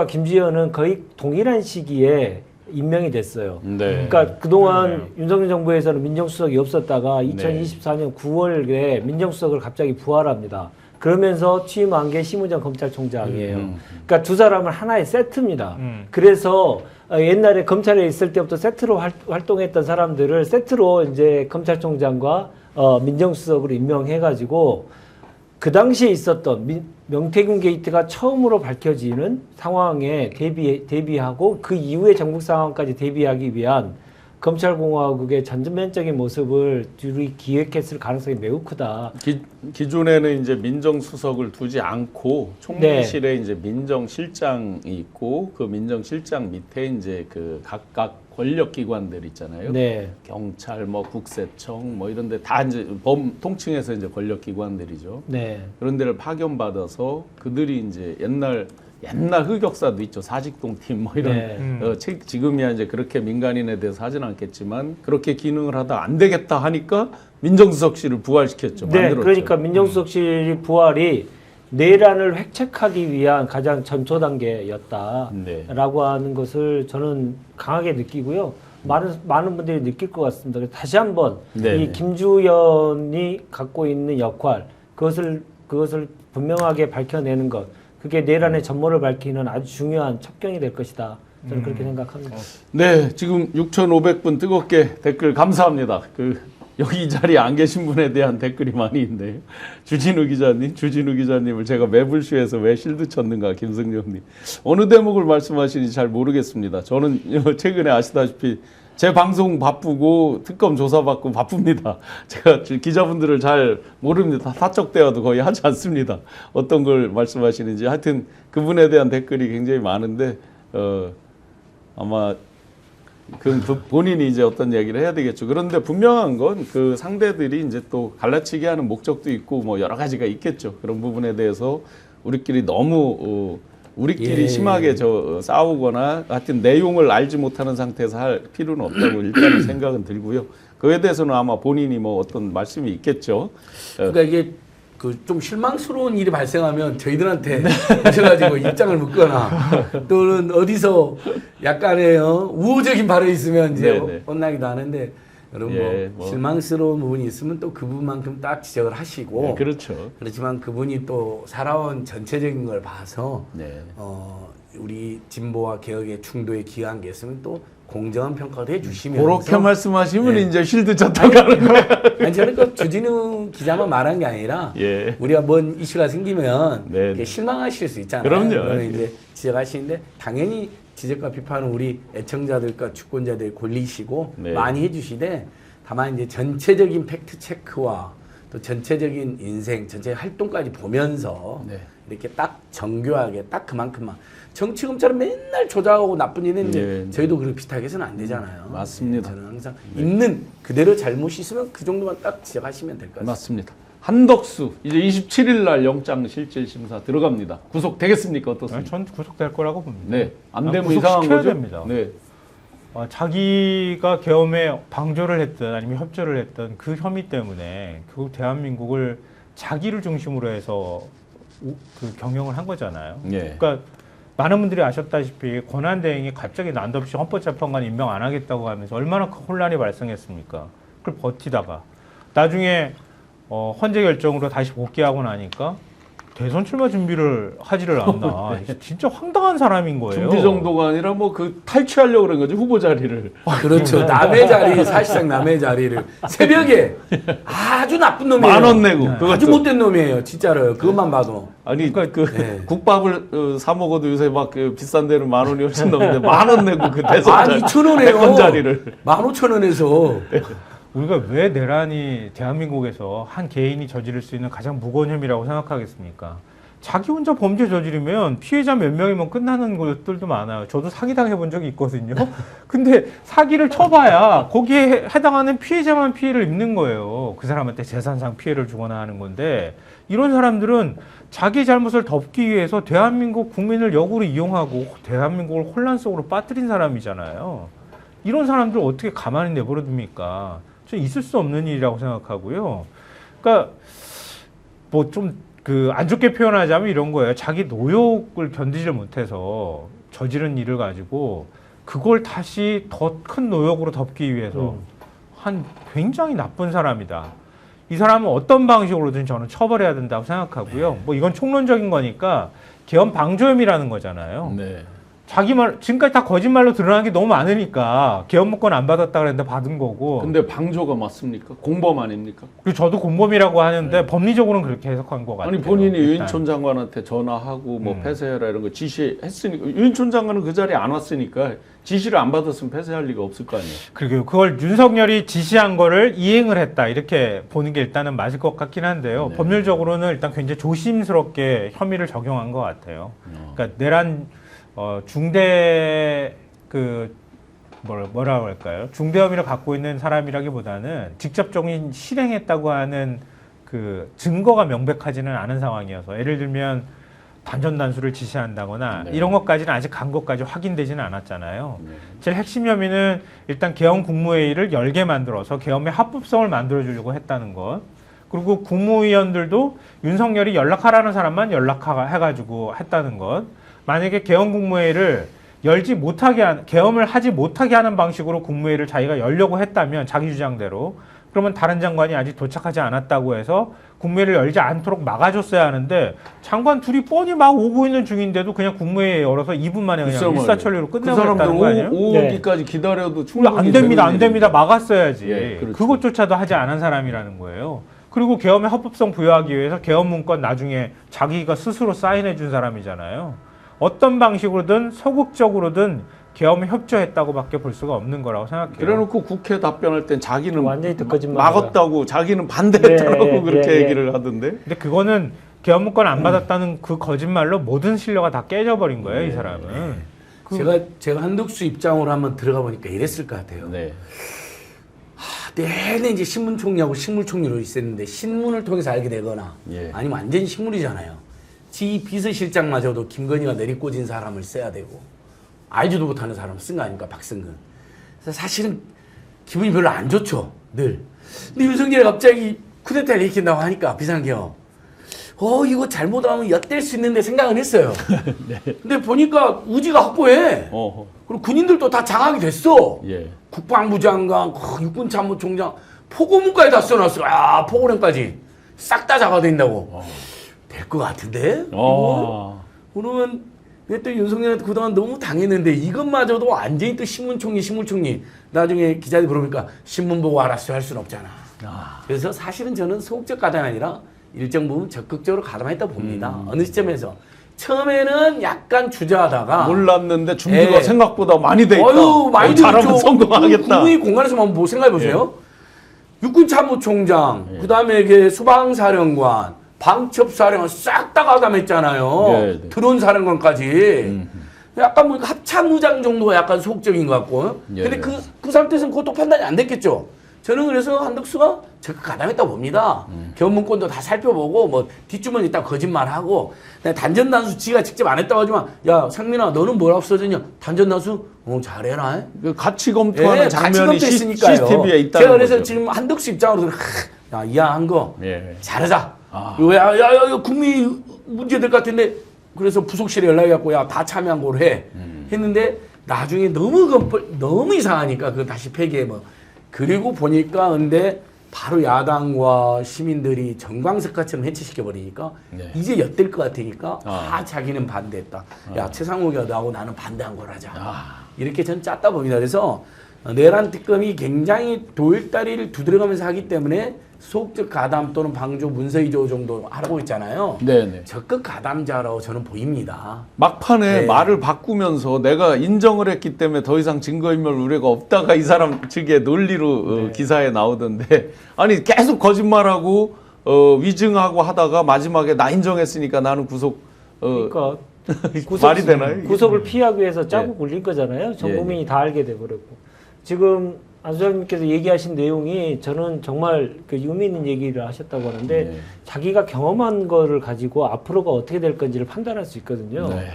김주현은 거의 동일한 시기에 임명이 됐어요. 네. 그러니까 그동안 윤석열 정부에서는 민정수석이 없었다가 네. 2024년 9월에 민정수석을 갑자기 부활합니다. 그러면서 취임한 게 심우정 검찰총장이에요. 그러니까 두 사람은 하나의 세트입니다. 그래서 옛날에 검찰에 있을 때부터 세트로 활동했던 사람들을 세트로 이제 검찰총장과 민정수석으로 임명해가지고 그 당시에 있었던 명태균 게이트가 처음으로 밝혀지는 상황에 대비하고 그 이후의 정국 상황까지 대비하기 위한 검찰공화국의 전면적인 모습을 둘이 기획했을 가능성이 매우 크다. 기존에는 이제 민정수석을 두지 않고 총리실에 이제 민정실장이 있고 그 민정실장 밑에 이제 그 각각 권력기관들 있잖아요. 네. 경찰, 뭐 국세청, 뭐 이런데 다 이제 범 통칭해서 이제 권력기관들이죠. 네. 그런 데를 파견받아서 그들이 이제 옛날 흑역사도 있죠. 사직동 팀 뭐 이런 네. 지금이야 이제 그렇게 민간인에 대해서 하진 않겠지만 그렇게 기능을 하다 안 되겠다 하니까 민정수석실을 부활시켰죠. 네, 만들었죠. 그러니까 민정수석실 부활이 내란을 획책하기 위한 가장 전초 단계였다라고 네. 하는 것을 저는 강하게 느끼고요. 많은 분들이 느낄 것 같습니다. 그래서 다시 한번 네. 이 김주현이 갖고 있는 역할 그것을 분명하게 밝혀내는 것 그게 내란의 전모를 밝히는 아주 중요한 첩경이 될 것이다. 저는 그렇게 생각합니다. 네, 지금 6,500분 뜨겁게 댓글 감사합니다. 여기 이 자리에 안 계신 분에 대한 댓글이 많이 있네요. 주진우 기자님을 제가 매불쇼에서 왜 실드 쳤는가, 김승정님. 어느 대목을 말씀하시는지 잘 모르겠습니다. 저는 최근에 아시다시피 제 방송 바쁘고 특검 조사받고 바쁩니다. 제가 기자분들을 잘 모릅니다. 사적 대화도 거의 하지 않습니다. 어떤 걸 말씀하시는지. 하여튼 그분에 대한 댓글이 굉장히 많은데 아마 본인이 이제 어떤 얘기를 해야 되겠죠. 그런데 분명한 건 그 상대들이 이제 또 갈라치기 하는 목적도 있고 뭐 여러 가지가 있겠죠. 그런 부분에 대해서 우리끼리 너무 우리끼리 심하게 싸우거나 하여튼 내용을 알지 못하는 상태에서 할 필요는 없다고 일단은 생각은 들고요. 그에 대해서는 아마 본인이 뭐 어떤 말씀이 있겠죠. 그러니까 이게 좀 실망스러운 일이 발생하면 저희들한테 오셔가지고 입장을 묻거나 또는 어디서 약간의 우호적인 발언이 있으면 이제 혼나기도 하는데 여러분 뭐 실망스러운 부분이 있으면 또 그 부분만큼 딱 지적을 하시고 그렇죠. 그렇지만 그분이 또 살아온 전체적인 걸 봐서 우리 진보와 개혁의 충돌에 기여한 게 있으면 또 공정한 평가도 해주시면서 그렇게 말씀하시면 이제 실드 쳤다고 하는 거예요. 아니 저는 그 주진우 기자만 말한 게 아니라 우리가 뭔 이슈가 생기면 실망하실 수 있잖아요. 그럼요. 이제 지적하시는데 당연히 지적과 비판은 우리 애청자들과 주권자들의 권리시고 많이 해주시되 다만 이제 전체적인 팩트 체크와 또 전체적인 인생, 전체 활동까지 보면서 이렇게 딱 정교하게 딱 그만큼만 정치검찰은 맨날 조작하고 나쁜 일 했는데 저희도 그렇게 비슷하게 해서는 안 되잖아요. 맞습니다. 저는 항상 있는 그대로 잘못이 있으면 그 정도만 딱 지적하시면 될 것 같습니다. 맞습니다. 한덕수 이제 27일 날 영장 실질 심사 들어갑니다. 구속되겠습니까? 어떻습니까? 전 구속될 거라고 봅니다. 네, 안 되면 이상한 거죠. 됩니다. 네. 자기가 계엄에 방조를 했든 아니면 협조를 했든 그 혐의 때문에 결국 대한민국을 자기를 중심으로 해서 그 경영을 한 거잖아요. 그러니까 많은 분들이 아셨다시피 권한대행이 갑자기 난데없이 헌법재판관 임명 안 하겠다고 하면서 얼마나 큰 혼란이 발생했습니까? 그걸 버티다가 나중에 헌재 결정으로 다시 복귀하고 나니까 대선 출마 준비를 하지를 않나. 진짜 황당한 사람인 거예요. 준비 정도가 아니라 뭐 탈취하려고 그런 거죠. 후보 자리를. 그렇죠. 남의 자리, 사실상 남의 자리를. 새벽에 아주 나쁜 놈이에요. 10,000원 내고. 아주 못된 놈이에요. 진짜로요. 그것만 봐도. 아니, 국밥을 사 먹어도 요새 막 비싼 데는 10,000원이 훨씬 넘는데 10,000원 내고 그 대선 자리. 12,000원에요. 대권 자리를. 15,000원에서. 우리가 왜 내란이 대한민국에서 한 개인이 저지를 수 있는 가장 무거운 혐의라고 생각하겠습니까? 자기 혼자 범죄 저지르면 피해자 몇 명이면 끝나는 것들도 많아요. 저도 사기당해 본 적이 있거든요. 근데 사기를 쳐봐야 거기에 해당하는 피해자만 피해를 입는 거예요. 그 사람한테 재산상 피해를 주거나 하는 건데 이런 사람들은 자기 잘못을 덮기 위해서 대한민국 국민을 역으로 이용하고 대한민국을 혼란 속으로 빠뜨린 사람이잖아요. 이런 사람들 어떻게 가만히 내버려 둡니까? 좀 있을 수 없는 일이라고 생각하고요. 그러니까 뭐 좀 그 안 좋게 표현하자면 이런 거예요. 자기 노욕을 견디질 못해서 저지른 일을 가지고 그걸 다시 더 큰 노역으로 덮기 위해서 한 굉장히 나쁜 사람이다. 이 사람은 어떤 방식으로든 저는 처벌해야 된다고 생각하고요. 뭐 이건 총론적인 거니까 계엄 방조혐의라는 거잖아요. 네. 자기 말 지금까지 다 거짓말로 드러난 게 너무 많으니까 계엄무권 안 받았다 그랬는데 받은 거고. 근데 방조가 맞습니까? 공범 아닙니까? 그리고 저도 공범이라고 하는데 법리적으로는 그렇게 해석한 것 같아요. 아니 본인이 일단. 유인촌 장관한테 전화하고 뭐 폐쇄해라 이런 거 지시했으니까 유인촌 장관은 그 자리에 안 왔으니까 지시를 안 받았으면 폐쇄할 리가 없을 거 아니에요. 그리고 그걸 윤석열이 지시한 거를 이행을 했다 이렇게 보는 게 일단은 맞을 것 같긴 한데요. 네. 법률적으로는 일단 굉장히 조심스럽게 혐의를 적용한 것 같아요. 그러니까 내란 중대 그 뭐라고 할까요? 중대 혐의를 갖고 있는 사람이라기보다는 직접적인 실행했다고 하는 그 증거가 명백하지는 않은 상황이어서 예를 들면 단전단수를 지시한다거나 네. 이런 것까지는 아직 간 것까지 확인되지는 않았잖아요. 네. 제일 핵심 혐의는 일단 계엄 국무회의를 열게 만들어서 계엄의 합법성을 만들어주려고 했다는 것. 그리고 국무위원들도 윤석열이 연락하라는 사람만 연락해가지고 했다는 것. 만약에 계엄 국무회의를 열지 못하게 계엄을 하지 못하게 하는 방식으로 국무회의를 자기가 열려고 했다면 자기 주장대로 그러면 다른 장관이 아직 도착하지 않았다고 해서 국무회의를 열지 않도록 막아줬어야 하는데 장관 둘이 뻔히 막 오고 있는 중인데도 그냥 국무회의 열어서 2분 만에 그냥 일사천리로 그 끝내버렸다는 거 아니에요? 오기까지 기다려도 그럼 충분히 안 됩니다, 안 되는 됩니다. 막았어야지. 예, 그렇죠. 그것조차도 하지 않은 사람이라는 거예요. 그리고 계엄의 합법성 부여하기 위해서 계엄 문건 나중에 자기가 스스로 사인해 준 사람이잖아요. 어떤 방식으로든 소극적으로든 계엄에 협조했다고밖에 볼 수가 없는 거라고 생각해요. 그래놓고 국회 답변할 땐 자기는 완전히 거짓말. 막았다고 자기는 반대했다고 네, 그렇게 네, 얘기를 하던데. 근데 그거는 계엄 문건 안 받았다는 그 거짓말로 모든 신뢰가 다 깨져버린 거예요, 이 사람은. 제가 한덕수 입장으로 한번 들어가 보니까 이랬을 것 같아요. 네. 내내 이제 신문총리하고 식물총리로 있었는데 신문을 통해서 알게 되거나 예. 아니면 완전히 식물이잖아요. 지 비서실장마저도 김건희가 내리꽂은 사람을 써야 되고 알지도 못하는 사람을 쓴 거 아닙니까? 박성근. 그래서 사실은 기분이 별로 안 좋죠. 늘. 근데 윤석열이 갑자기 쿠데타를 일으킨다고 하니까 비상계엄. 이거 잘못하면 엿댈 수 있는데 생각은 했어요. 네. 근데 보니까 우지가 확보해. 어허. 그리고 군인들도 다 장악이 됐어. 예. 국방부 장관, 육군참모총장, 포고문까지 다 써놨어. 아, 포고령까지 싹 다 잡아댄다고. 될 것 같은데? 그러면 왜 또 윤석열한테 그동안 너무 당했는데 이것마저도 완전히 또 신문총리 나중에 기자들이 물어보니까 신문 보고 알았어요 할 수는 없잖아. 그래서 사실은 저는 소극적 가담이 아니라 일정 부분 적극적으로 가담했다 봅니다. 어느 시점에서 처음에는 약간 주저하다가 몰랐는데 준비가 예. 생각보다 많이 돼 있다. 많이 잘하면 됐죠. 성공하겠다. 국무회의 공간에서 한번 생각해 보세요. 육군참모총장, 그다음에 이게 수방사령관, 방첩사령관 싹 다 가담했잖아요. 네, 네. 드론 사령관까지. 약간 뭐 합참무장 정도가 약간 소극적인 것 같고. 예. 근데 그 상태에서는 그것도 판단이 안 됐겠죠. 저는 그래서 한덕수가 적극 가담했다고 봅니다. 계엄문건도 다 살펴보고 뭐 뒷주머니 딱 거짓말하고 단전단수 지가 직접 안 했다고 하지만 야 상민아 너는 뭐라고 써졌냐 단전단수 잘해라. 그 같이 검토하는 예, 장면이 같이 검토했으니까요. CCTV에 있다는 제가 그래서 거죠. 지금 한덕수 입장으로는 야 이해한 거 예. 잘하자. 아. 야, 국민 문제될 것 같은데 그래서 부속실에 연락이 왔고 야 다 참여한 걸로 해. 했는데 나중에 너무 이상하니까 그 다시 폐기해 뭐. 그리고 보니까 근데 바로 야당과 시민들이 정광석화처럼 해체시켜 버리니까 네. 이제 엿될 것 같으니까 자기는 반대했다. 야 최상욱이가 나하고 나는 반대한 거라자. 이렇게 전 짰다 봅니다. 그래서 내란 특검이 굉장히 도일다리를 두드려가면서 하기 때문에 소극적 가담 또는 방조 문서위조 정도 하고 있잖아요. 네네. 적극 가담자라고 저는 보입니다. 막판에 네. 말을 바꾸면서 내가 인정을 했기 때문에 더 이상 증거인멸 우려가 없다가 이 사람 측의 논리로 기사에 나오던데 아니 계속 거짓말하고 위증하고 하다가 마지막에 나 인정했으니까 나는 구속 그러니까 말이 되나요? 구속을 피하기 위해서 짜고 굴린 거잖아요. 전 예. 국민이 다 알게 돼버렸고 지금 안 소장님께서 얘기하신 내용이 저는 정말 그 의미 있는 얘기를 하셨다고 하는데 네. 자기가 경험한 거를 가지고 앞으로가 어떻게 될 건지를 판단할 수 있거든요. 네.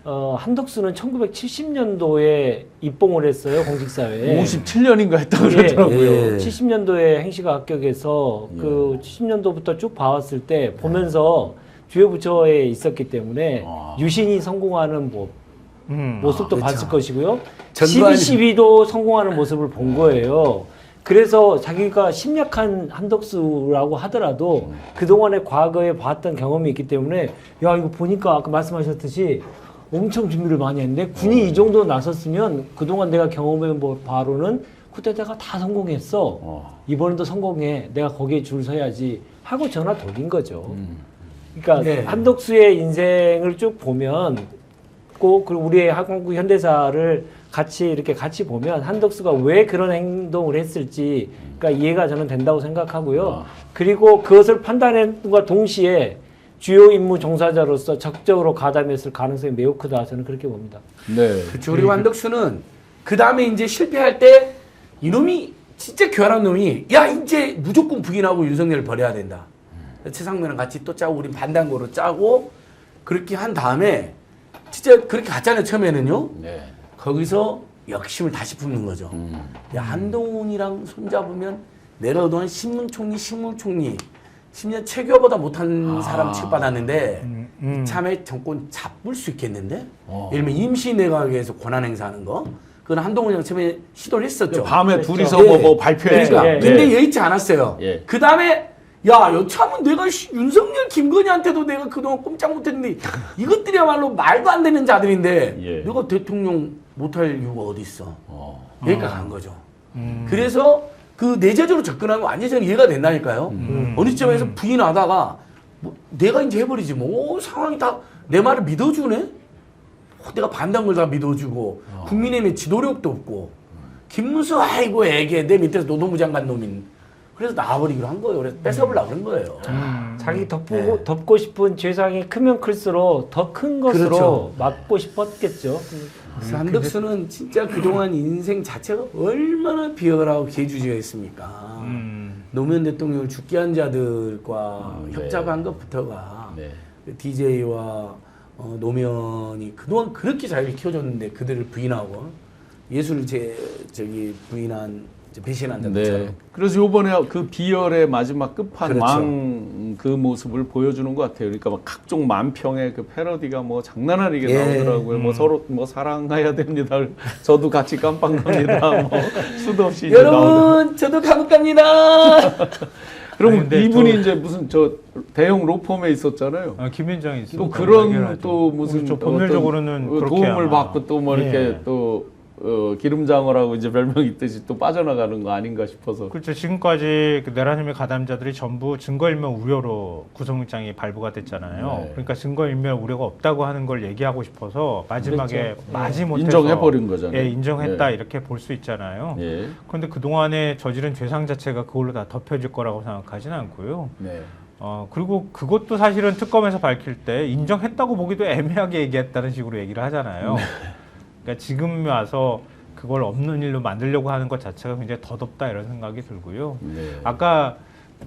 한덕수는 1970년도에 입봉을 했어요, 공직사회에. 57년인가 했다고 예, 그러더라고요. 예. 70년도에 행시가 합격해서 예. 그 70년도부터 쭉 봐왔을 때 보면서 주요 부처에 있었기 때문에 아. 유신이 성공하는 모습도 그렇죠. 봤을 것이고요. 전두환이- 12.12도 성공하는 모습을 본 거예요. 그래서 자기가 심약한 한덕수라고 하더라도 그동안의 과거에 봤던 경험이 있기 때문에 야 이거 보니까 아까 말씀하셨듯이 엄청 준비를 많이 했는데 군이 이 정도 나섰으면 그동안 내가 경험해 본 바로는 쿠데타가 다 성공했어. 이번에도 성공해. 내가 거기에 줄 서야지 하고 전화 돌린 거죠. 그러니까 네. 한덕수의 인생을 쭉 보면 꼭 그리고 우리의 한국 현대사를 같이 보면 한덕수가 왜 그런 행동을 했을지 그러니까 이해가 저는 된다고 생각하고요. 그리고 그것을 판단함과 동시에 주요 임무 종사자로서 적극적으로 가담했을 가능성이 매우 크다 저는 그렇게 봅니다. 네. 그렇죠. 그리고 한덕수는 그 다음에 이제 실패할 때 이놈이 진짜 교활한 놈이 야 이제 무조건 부인하고 윤석열을 버려야 된다. 최상면은 같이 또 짜고 우린 반단고로 짜고 그렇게 한 다음에 진짜 그렇게 갔잖아요 처음에는요. 네. 거기서 역심을 다시 품는 거죠. 야 한동훈이랑 손잡으면 내가 그동안 신문총리 심지어 최규하보다 못한 사람 취급받았는데 참에 정권 잡을 수 있겠는데? 예를 들면 임시 내각에서 권한 행사하는 거 그건 한동훈이랑 처음에 시도를 했었죠. 밤에 그렇죠. 둘이서 예. 뭐 발표했죠. 그러니까 예. 근데 여의치 않았어요. 예. 그 다음에 야 여차하면 내가 윤석열 김건희한테도 내가 그동안 꼼짝 못했는데 이것들이야말로 말도 안 되는 자들인데 예. 내가 대통령 못할 이유가 어디 있어? 여기까지 간 거죠. 그래서 그 내재적으로 접근하는 거 완전히 저는 이해가 된다니까요. 어느 시점에서 부인하다가 뭐 내가 이제 해버리지 뭐 상황이 다 내 말을 믿어주네? 내가 반대한 걸 다 믿어주고 국민의힘에 지도력도 없고 김문수 아이고 애게 내 밑에서 노동부 장관 놈인 그래서 나와버리기로 한 거예요. 그래서 뺏어보려고 그런 거예요. 자기 덮고 싶은 죄상이 크면 클수록 더 큰 것으로 그렇죠. 막고 싶었겠죠. 그래서 한덕수는 진짜 그동안 인생 자체가 얼마나 비열하고 개주지였습니까. 노무현 대통령을 죽게 한 자들과 네. 협잡한 것부터가 네. DJ와 노무현이 그동안 그렇게 자기를 키워줬는데 그들을 부인하고 예수를 부인한 배신한 자들처럼. 네. 그래서 요번에 그 비열의 마지막 끝판왕 그렇죠. 그 모습을 보여주는 것 같아요. 그러니까 막 각종 만평의 그 패러디가 뭐 장난 아니게 예. 나오더라고요. 뭐 서로 뭐 사랑해야 됩니다. 저도 같이 깜빵 갑니다. 뭐 수도 없이 이제 나오더라고요. 여러분 저도 감옥 갑니다. 그럼 아니, 근데 이분이 이제 무슨 저 대형 로펌에 있었잖아요. 김현정이 있어. 또 그런 또 무슨 좀 법률적으로는 어떤 그렇게 도움을 아마. 받고 또 뭐 이렇게 예. 또 기름장어라고 이제 별명이 있듯이 또 빠져나가는 거 아닌가 싶어서. 그렇죠. 지금까지 그 내란혐의 가담자들이 전부 증거인멸 우려로 구속영장이 발부가 됐잖아요. 네. 그러니까 증거인멸 우려가 없다고 하는 걸 얘기하고 싶어서 마지막에 그렇죠. 마지못해서 인정해버린 거잖아요. 예, 인정했다 네. 이렇게 볼 수 있잖아요. 예. 그런데 그동안에 저지른 죄상 자체가 그걸로 다 덮여질 거라고 생각하지는 않고요. 네. 그리고 그것도 사실은 특검에서 밝힐 때 인정했다고 보기도 애매하게 얘기했다는 식으로 얘기를 하잖아요. 그러니까 지금 와서 그걸 없는 일로 만들려고 하는 것 자체가 굉장히 더덥다 이런 생각이 들고요. 네. 아까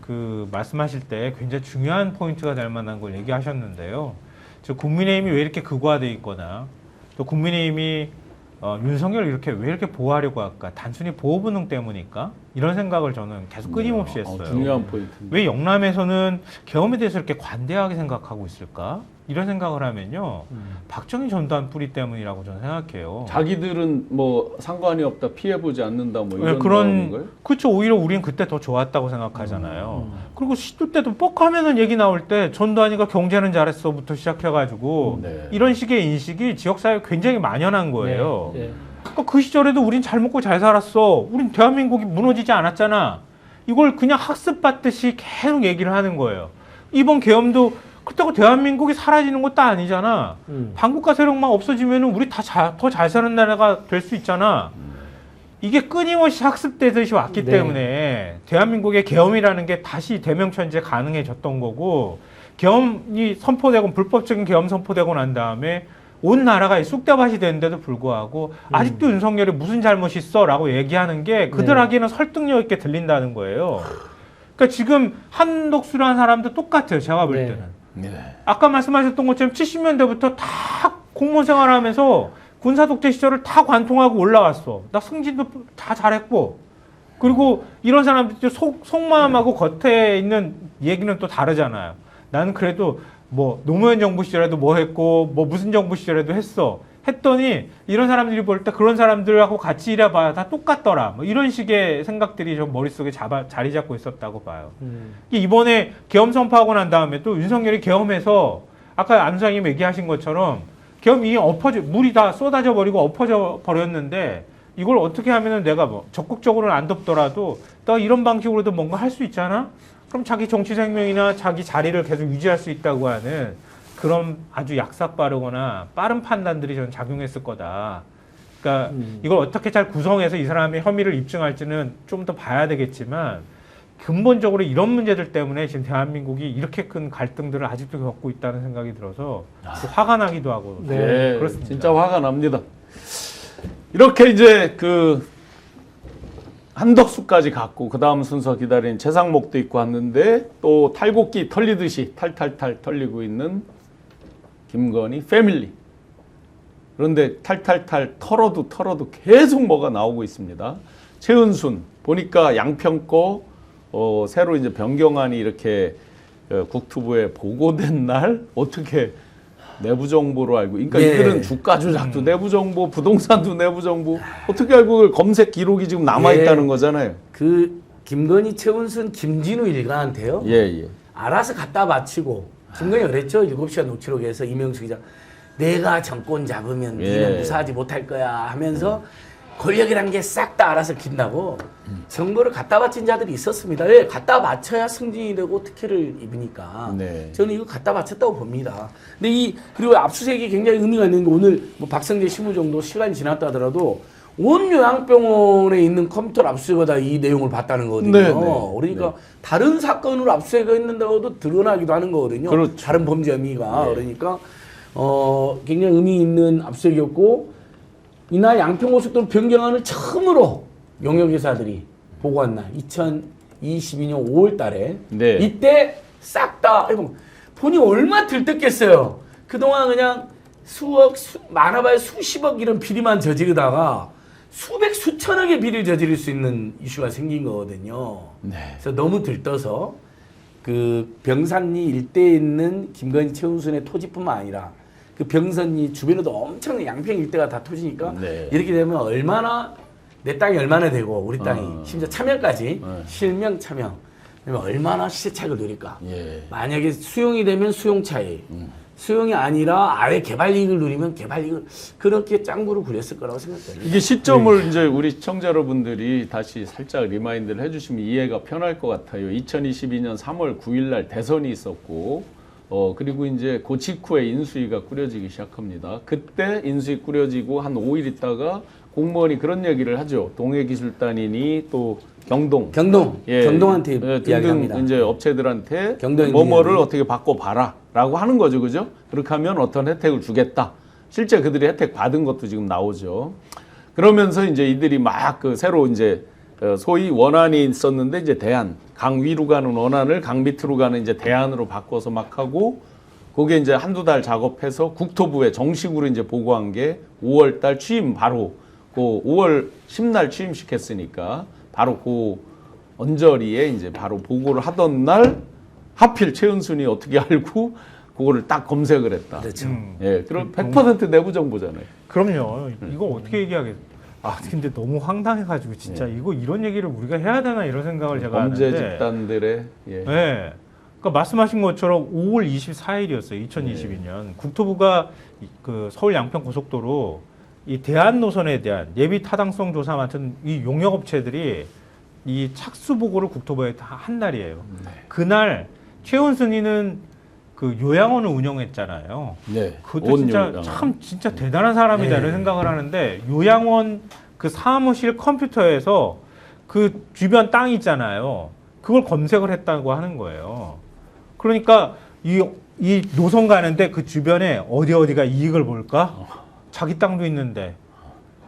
그 말씀하실 때 굉장히 중요한 포인트가 될 만한 걸 얘기하셨는데요. 저 국민의힘이 왜 이렇게 극화돼 있거나 또 국민의힘이 윤석열을 왜 이렇게 보호하려고 할까? 단순히 보호 본능 때문일까? 이런 생각을 저는 계속 끊임없이 했어요. 중요한 포인트. 왜 영남에서는 계엄에 대해서 이렇게 관대하게 생각하고 있을까? 이런 생각을 하면요. 박정희 전두환 뿌리 때문이라고 저는 생각해요. 자기들은 뭐 상관이 없다, 피해보지 않는다, 뭐 이런 그런 거예요? 그렇죠. 오히려 우린 그때 더 좋았다고 생각하잖아요. 그리고 시도 때도 뻑하면은 얘기 나올 때 전두환이가 경제는 잘했어부터 시작해가지고 네. 이런 식의 인식이 지역사회에 굉장히 만연한 거예요. 네. 그러니까 그 시절에도 우린 잘 먹고 잘 살았어. 우린 대한민국이 무너지지 않았잖아. 이걸 그냥 학습받듯이 계속 얘기를 하는 거예요. 이번 계엄도 그렇다고 대한민국이 사라지는 것도 아니잖아. 반국가 세력만 없어지면 우리 더 잘 사는 나라가 될 수 있잖아. 이게 끊임없이 학습되듯이 왔기 네. 때문에 대한민국의 계엄이라는 게 다시 대명천지에 가능해졌던 거고 계엄이 선포되고 불법적인 계엄 선포되고 난 다음에 온 나라가 쑥대밭이 되는데도 불구하고 아직도 윤석열이 무슨 잘못이 있어라고 얘기하는 게 그들에게는 설득력 있게 들린다는 거예요. 그러니까 지금 한덕수라는 사람도 똑같아요. 제가 볼 때는. 네. 아까 말씀하셨던 것처럼 70년대부터 다 공무원 생활하면서 군사독재 시절을 다 관통하고 올라왔어. 나 승진도 다 잘했고. 그리고 이런 사람들이 속마음하고 겉에 있는 얘기는 또 다르잖아요. 나는 그래도 뭐 노무현 정부 시절에도 뭐 했고 뭐 무슨 정부 시절에도 했어. 했더니 이런 사람들이 볼 때 그런 사람들하고 같이 일해봐야 다 똑같더라. 뭐 이런 식의 생각들이 좀 머릿속에 자리 잡고 있었다고 봐요. 이번에 계엄 선포하고 난 다음에 또 윤석열이 계엄해서 아까 안 소장님 얘기하신 것처럼 계엄이 물이 다 쏟아져 버리고 엎어져 버렸는데 이걸 어떻게 하면은 내가 뭐 적극적으로는 안 덮더라도 나 이런 방식으로도 뭔가 할 수 있잖아? 그럼 자기 정치 생명이나 자기 자리를 계속 유지할 수 있다고 하는 그런 아주 약삭 빠르거나 빠른 판단들이 저는 작용했을 거다. 그러니까 이걸 어떻게 잘 구성해서 이 사람의 혐의를 입증할지는 좀 더 봐야 되겠지만 근본적으로 이런 문제들 때문에 지금 대한민국이 이렇게 큰 갈등들을 아직도 겪고 있다는 생각이 들어서 화가 나기도 하고. 네, 그렇습니다. 진짜 화가 납니다. 이렇게 이제 그 한덕수까지 갔고 그 다음 순서 기다린 최상목도 있고 왔는데 또 탈곡기 털리듯이 탈탈탈 털리고 있는 김건희 패밀리. 그런데 탈탈탈 털어도 계속 뭐가 나오고 있습니다. 최은순 보니까 양평 거 새로 이제 변경안이 이렇게 국토부에 보고된 날 어떻게 내부 정보로 알고, 그러니까 네. 이들은 주가 조작도 내부 정보, 부동산도 내부 정보, 어떻게 알고 그걸 검색 기록이 지금 남아 있다는 예. 거잖아요. 그 김건희, 최은순, 김진우 일가한테요. 예. 알아서 갖다 바치고 김건희가 그랬죠. 7시간 녹취록에서 이명수 기자 내가 정권 잡으면 예. 니는 무사하지 못할 거야 하면서 권력이란 게 싹 다 알아서 긴다고 정보를 갖다 바친 자들이 있었습니다. 왜? 갖다 바쳐야 승진이 되고 특혜를 입으니까. 네. 저는 이거 갖다 바쳤다고 봅니다. 근데 그리고 압수수색이 굉장히 의미가 있는 게 오늘 뭐 박성재 실무정도 시간이 지났다 하더라도 온 요양병원에 있는 컴퓨터를 압수수색하다 이 내용을 봤다는 거거든요. 네. 그러니까 다른 사건으로 압수수색했는다고도 드러나기도 하는 거거든요. 그렇죠. 다른 범죄 혐의가. 네. 그러니까 굉장히 의미 있는 압수수색이었고 이날 양평고속도로 변경안을 처음으로 용역회사들이 보고한 날 2022년 5월 달에 네. 이때 싹 다 보니 얼마 들떴겠어요. 그동안 그냥 많아봐야 수십억 이런 비리만 저지르다가 수천억의 비리를 저지를 수 있는 이슈가 생긴 거거든요. 네. 그래서 너무 들떠서 그 병산리 일대에 있는 김건희, 최은순의 토지뿐만 아니라 그 병산리 주변에도 엄청 양평 일대가 다 토지니까 네. 이렇게 되면 얼마나 내 땅이 얼마나 되고 우리 땅이 심지어 차명까지 실명 차명 그러면 얼마나 시세 차익을 누릴까. 예. 만약에 수용이 되면 수용 차익 수용이 아니라 아예 개발 이익을 누리면 개발 이익을 그렇게 짱구를 굴렸을 거라고 생각돼요. 이게 시점을 이제 우리 시청자 여러분들이 다시 살짝 리마인드를 해주시면 이해가 편할 것 같아요. 2022년 3월 9일 날 대선이 있었고 그리고 이제 그 직후에 인수위가 꾸려지기 시작합니다. 그때 인수위 꾸려지고 한 5일 있다가 공무원이 그런 얘기를 하죠. 동해기술단이니 또 경동한테 이야기합니다. 등등 이제 업체들한테 경동 뭐뭐를 엔지니어링. 어떻게 바꿔봐라라고 하는 거죠, 그죠? 그렇게 하면 어떤 혜택을 주겠다. 실제 그들이 혜택 받은 것도 지금 나오죠. 그러면서 이제 이들이 막 그 새로 이제 소위 원안이 있었는데 이제 대안, 강 위로 가는 원안을 강 밑으로 가는 이제 대안으로 바꿔서 막 하고, 그게 이제 한두 달 작업해서 국토부에 정식으로 이제 보고한 게 5월 달 취임 바로 그 5월 10날 취임시켰으니까 바로 그 언저리에 이제 바로 보고를 하던 날 하필 최은순이 어떻게 알고 그거를 딱 검색을 했다. 그렇죠. 예, 그럼 100% 내부 정보잖아요. 그럼요. 이거 어떻게 얘기하겠? 근데 너무 황당해가지고 진짜 이거 이런 얘기를 우리가 해야 되나 이런 생각을 제가 범죄 하는데. 집단들의 예. 네. 그러니까 말씀하신 것처럼 5월 24일이었어요. 2022년 국토부가 그 서울 양평 고속도로 이 대안 노선에 대한 예비 타당성 조사 맡은 이 용역업체들이 이 착수 보고를 국토부에 다 한 날이에요. 그날 최은순이는 그 요양원을 운영했잖아요. 네. 그것도 진짜 요양원. 참 진짜 대단한 사람이다 네. 이런 생각을 하는데 요양원 그 사무실 컴퓨터에서 그 주변 땅 있잖아요. 그걸 검색을 했다고 하는 거예요. 그러니까 이 이 노선 가는데 그 주변에 어디가 이익을 볼까? 자기 땅도 있는데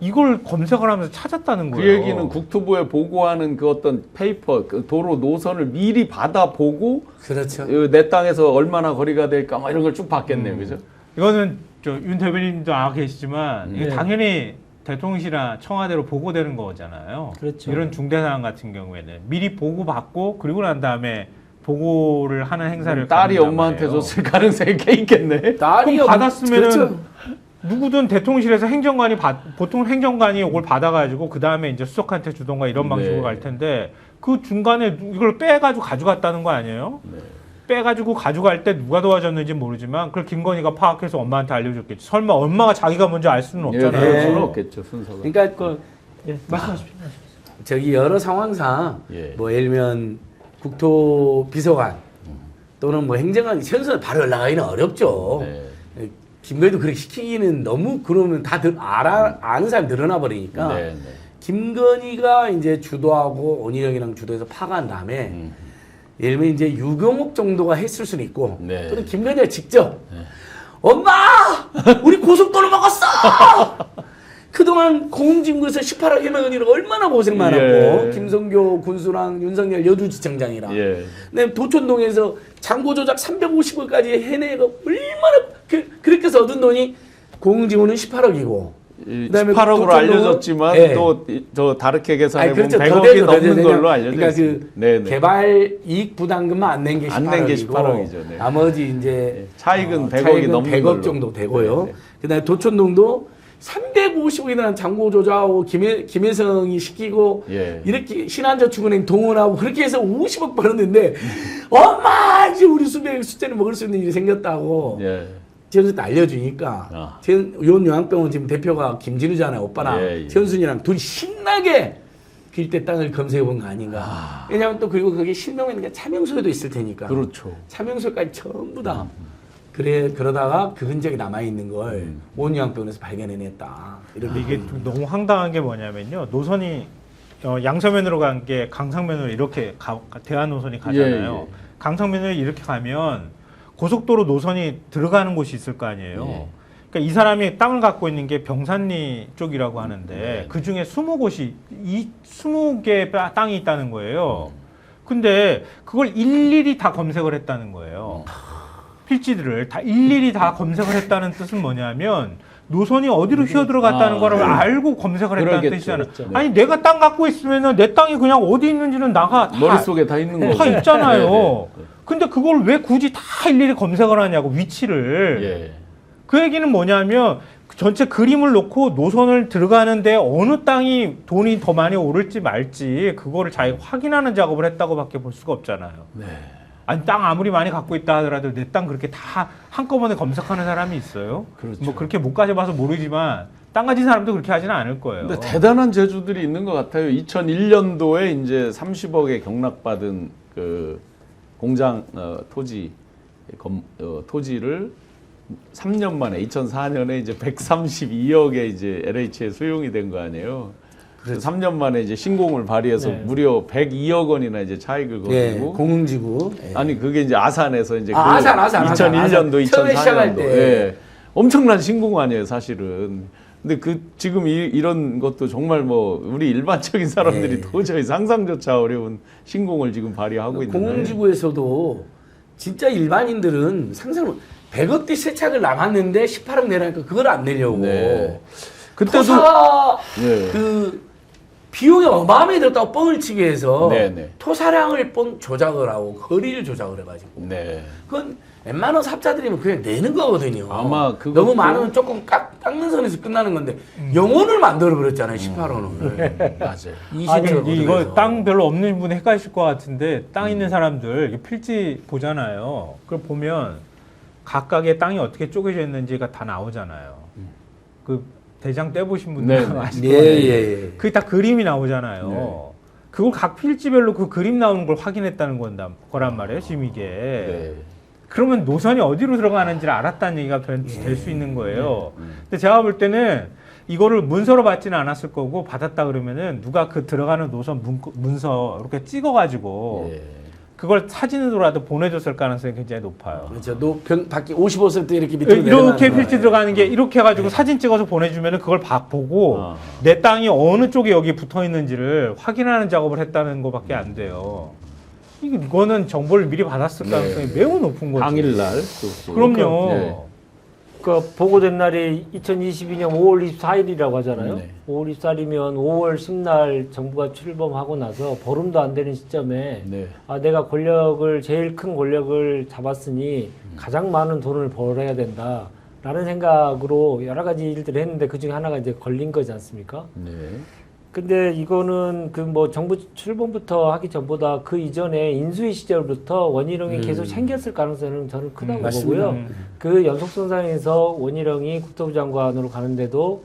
이걸 검색을 하면서 찾았다는 그 거예요. 얘기는 국토부에 보고하는 그 어떤 페이퍼, 그 도로 노선을 미리 받아보고 그렇죠. 내 땅에서 얼마나 거리가 될까 막 이런 걸 쭉 봤겠네요, 그죠? 이거는 윤 대변인도 알고 계시지만 이게 네. 당연히 대통령실이나 청와대로 보고되는 거잖아요. 그렇죠. 이런 중대 사안 같은 경우에는 미리 보고받고 그리고 난 다음에 보고를 하는 행사를 딸이 갖는단 엄마한테 말이에요. 줬을 가능성이 꽤 있겠네. 딸이 그럼 받았으면은 그렇죠. 누구든 대통령실에서 행정관이 보통 행정관이 이걸 받아가지고 그 다음에 이제 수석한테 주던가 이런 방식으로 네. 갈 텐데 그 중간에 이걸 빼가지고 가져갔다는 거 아니에요? 네. 빼가지고 가져갈 때 누가 도와줬는지 모르지만 그걸 김건희가 파악해서 엄마한테 알려줬겠지. 설마 엄마가 자기가 먼저 알 수는 예, 그럴 없잖아요. 수는 없겠죠, 순서가. 그러니까 예, 말씀하십시오. 저기 여러 상황상 예. 뭐 예를 들면 국토비서관 또는 뭐 행정관 현수는 바로 연락하기는 어렵죠. 네. 김건희도 그렇게 시키기는 너무 그러면 다 아는 사람이 늘어나 버리니까 네, 네. 김건희가 이제 주도하고 원희룡이랑 주도해서 파악한 다음에 예를 들면 이제 유경옥 정도가 했을 수는 있고 네. 또는 김건희가 직접 엄마 우리 고속도로 먹었어 그동안 공진구에서 18억 해명은이를 얼마나 고생 많았고 예. 김성교 군수랑 윤석열 여주지청장이랑 예. 네, 도촌동에서 잔고 조작 350억까지 해내고 얼마나 그렇게 해서 얻은 돈이 공진구는 18억이고 그다음에 18억으로 도촌동은- 알려졌지만 예. 또 저 다르게 계산해 보면 그렇죠. 100억이 넘는 더대죠. 걸로 알려져 그러니까 있습니다. 그 네, 네. 개발 이익 부담금만 안 낸 게 18억이고 안 낸 게 18억이죠. 네. 나머지 이제 네. 차익은 100억이 차익은 넘는 100억 걸로. 정도 되고요. 네, 네. 그다음에 도촌동도 350억이라는 잔고 조작하고 김혜성이 시키고 예. 이렇게 신한저축은행 동원하고 그렇게 해서 50억 벌었는데 엄마 이제 우리 숫자를 먹을 수 있는 일이 생겼다고 예. 최현순한테 알려주니까 아. 요양병원 지금 대표가 김진우잖아요. 오빠랑 예, 예. 최현순이랑 둘이 신나게 길대 땅을 검색해 본 거 아닌가. 왜냐하면 또 그리고 그게 실명이니까 차명소에도 있을 테니까. 그렇죠. 차명소까지 전부 다. 그러다가 그 흔적이 남아 있는 걸 온유양병원에서 발견해냈다. 이렇게 이게 좀 너무 황당한 게 뭐냐면요. 노선이 양서면으로 간 게 강상면으로 이렇게 대한 노선이 가잖아요. 예, 예. 강상면으로 이렇게 가면 고속도로 노선이 들어가는 곳이 있을 거 아니에요. 예. 그러니까 이 사람이 땅을 갖고 있는 게 병산리 쪽이라고 하는데 네. 그 중에 20곳이 20개 땅이 있다는 거예요. 근데 그걸 일일이 다 검색을 했다는 거예요. 필지들을 다 일일이 다 검색을 했다는 뜻은 뭐냐면 노선이 어디로 휘어들어갔다는 거를 네. 알고 검색을 했다는 그러겠죠. 뜻이잖아요. 그렇죠. 아니 내가 땅 갖고 있으면은 내 땅이 그냥 어디 있는지는 나가 다, 머릿속에 다 있는 거죠. 다 있잖아요. 네, 네. 근데 그걸 왜 굳이 다 일일이 검색을 하냐고 위치를. 예. 그 얘기는 뭐냐면 전체 그림을 놓고 노선을 들어가는데 어느 땅이 돈이 더 많이 오를지 말지 그거를 자기가 확인하는 작업을 했다고밖에 볼 수가 없잖아요. 네. 아니 땅 아무리 많이 갖고 있다 하더라도 내 땅 그렇게 다 한꺼번에 검색하는 사람이 있어요? 그렇죠. 뭐 그렇게 못 가져봐서 모르지만 땅 가진 사람도 그렇게 하지는 않을 거예요. 근데 대단한 재주들이 있는 것 같아요. 2001년도에 이제 30억에 경락받은 그 공장 토지를 3년 만에 2004년에 이제 132억에 이제 LH에 수용이 된 거 아니에요. 그래서 3년 만에 이제 신공을 발휘해서 네. 무려 102억 원이나 이제 차익을 예, 거두고 공흥지구. 예. 아니 그게 이제 아산에서 이제 그 아산. 2001년도 처음에 시작할 2004년도 때. 예. 엄청난 신공 아니에요 사실은. 근데 그 지금 이런 것도 정말 뭐 우리 일반적인 사람들이 네. 도저히 상상조차 어려운 신공을 지금 발휘하고 있는데. 공흥지구에서도 진짜 일반인들은 상상을 100억대 세차를 남았는데 18억 내라니까 그걸 안 내려고. 네. 그때도 토사 네. 그 비용이 어마어마하게 들었다고 뻥을 치기 위해서 네, 네. 토사량을 조작을 하고 거리를 조작을 해가지고 네. 그건 웬만한 삽자들이면 그냥 내는 거거든요. 아마 그것도- 너무 많으면 조금 깎는 선에서 끝나는 건데 영혼을 만들어 버렸잖아요. 18원을. 맞아요. 20초 아니 이거 땅 별로 없는 분이 헷갈리실 것 같은데 땅 있는 사람들 이게 필지 보잖아요. 그걸 보면 각각의 땅이 어떻게 쪼개져 있는지가 다 나오잖아요. 그 대장 떼보신 분들 네, 네. 아실 예, 거예요. 예. 그게 다 그림이 나오잖아요. 그걸 각 필지별로 그 그림 나오는 걸 확인했다는 거란 말이에요. 지금 이게. 네. 그러면 노선이 어디로 들어가는지를 알았다는 얘기가 될 수 있는 거예요. 근데 제가 볼 때는 이거를 문서로 받지는 않았을 거고 받았다 그러면은 누가 그 들어가는 노선 문서 이렇게 찍어가지고 예. 그걸 사진으로라도 보내줬을 가능성이 굉장히 높아요. 그렇죠. 밖에 55% 이렇게 밑으로 이렇게 내려가는 필지 거예요. 들어가는 게 이렇게 해가지고 사진 찍어서 보내주면 그걸 보고 내 땅이 어느 쪽에 여기 붙어 있는지를 확인하는 작업을 했다는 것밖에 안 돼요. 이거는 정보를 미리 받았을 가능성이 매우 높은 거죠. 당일날. 그럼요. 네. 그 보고된 날이 2022년 5월 24일이라고 하잖아요. 네. 5월 24일이면 5월 10날 정부가 출범하고 나서 보름도 안 되는 시점에 네. 아, 내가 제일 큰 권력을 잡았으니 가장 많은 돈을 벌어야 된다라는 생각으로 여러 가지 일들을 했는데 그 중에 하나가 이제 걸린 거지 않습니까? 네. 근데 이거는 그 뭐 정부 출범부터 하기 전보다 그 이전에 인수위 시절부터 원희룡이 계속 챙겼을 가능성은 저는 크다고 맞습니다. 보고요. 그 연속선상에서 원희룡이 국토부 장관으로 가는데도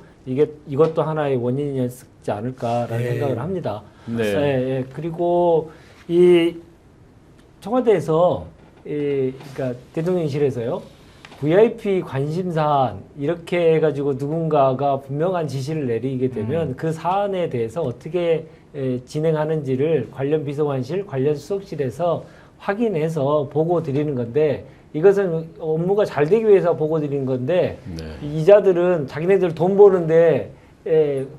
이것도 하나의 원인이었지 않을까라는 네. 생각을 합니다. 네. 예. 그리고 이 청와대에서 그러니까 대통령실에서요. VIP 관심 사안 이렇게 해가지고 누군가가 분명한 지시를 내리게 되면 그 사안에 대해서 어떻게 진행하는지를 관련 비서관실, 관련 수석실에서 확인해서 보고 드리는 건데 이것은 업무가 잘 되기 위해서 보고 드리는 건데 네. 이자들은 자기네들 돈 버는데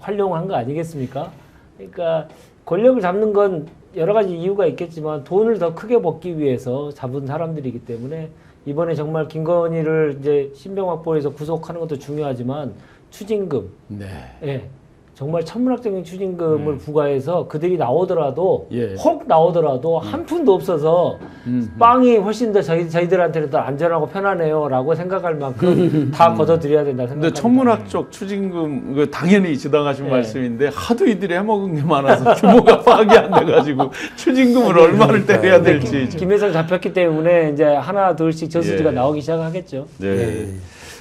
활용한 거 아니겠습니까? 그러니까 권력을 잡는 건 여러 가지 이유가 있겠지만 돈을 더 크게 벌기 위해서 잡은 사람들이기 때문에 이번에 정말 김건희를 이제 신병 확보해서 구속하는 것도 중요하지만 추징금, 네. 예, 정말 천문학적인 추징금을 부과해서 그들이 나오더라도 예. 혹 나오더라도 한 푼도 없어서 빵이 훨씬 더 저희들한테는 더 안전하고 편하네요라고 생각할 만큼 다 걷어들여야 된다 생각합니다. 근데 천문학적 추징금 그 당연히 지당하신 네. 말씀인데 하도 이들이 해먹은 게 많아서 규모가 파악이 안 돼가지고 추징금을 얼마를 때려야 될지. 김혜성 잡혔기 때문에 이제 하나 둘씩 저수지가 예. 나오기 시작하겠죠. 네.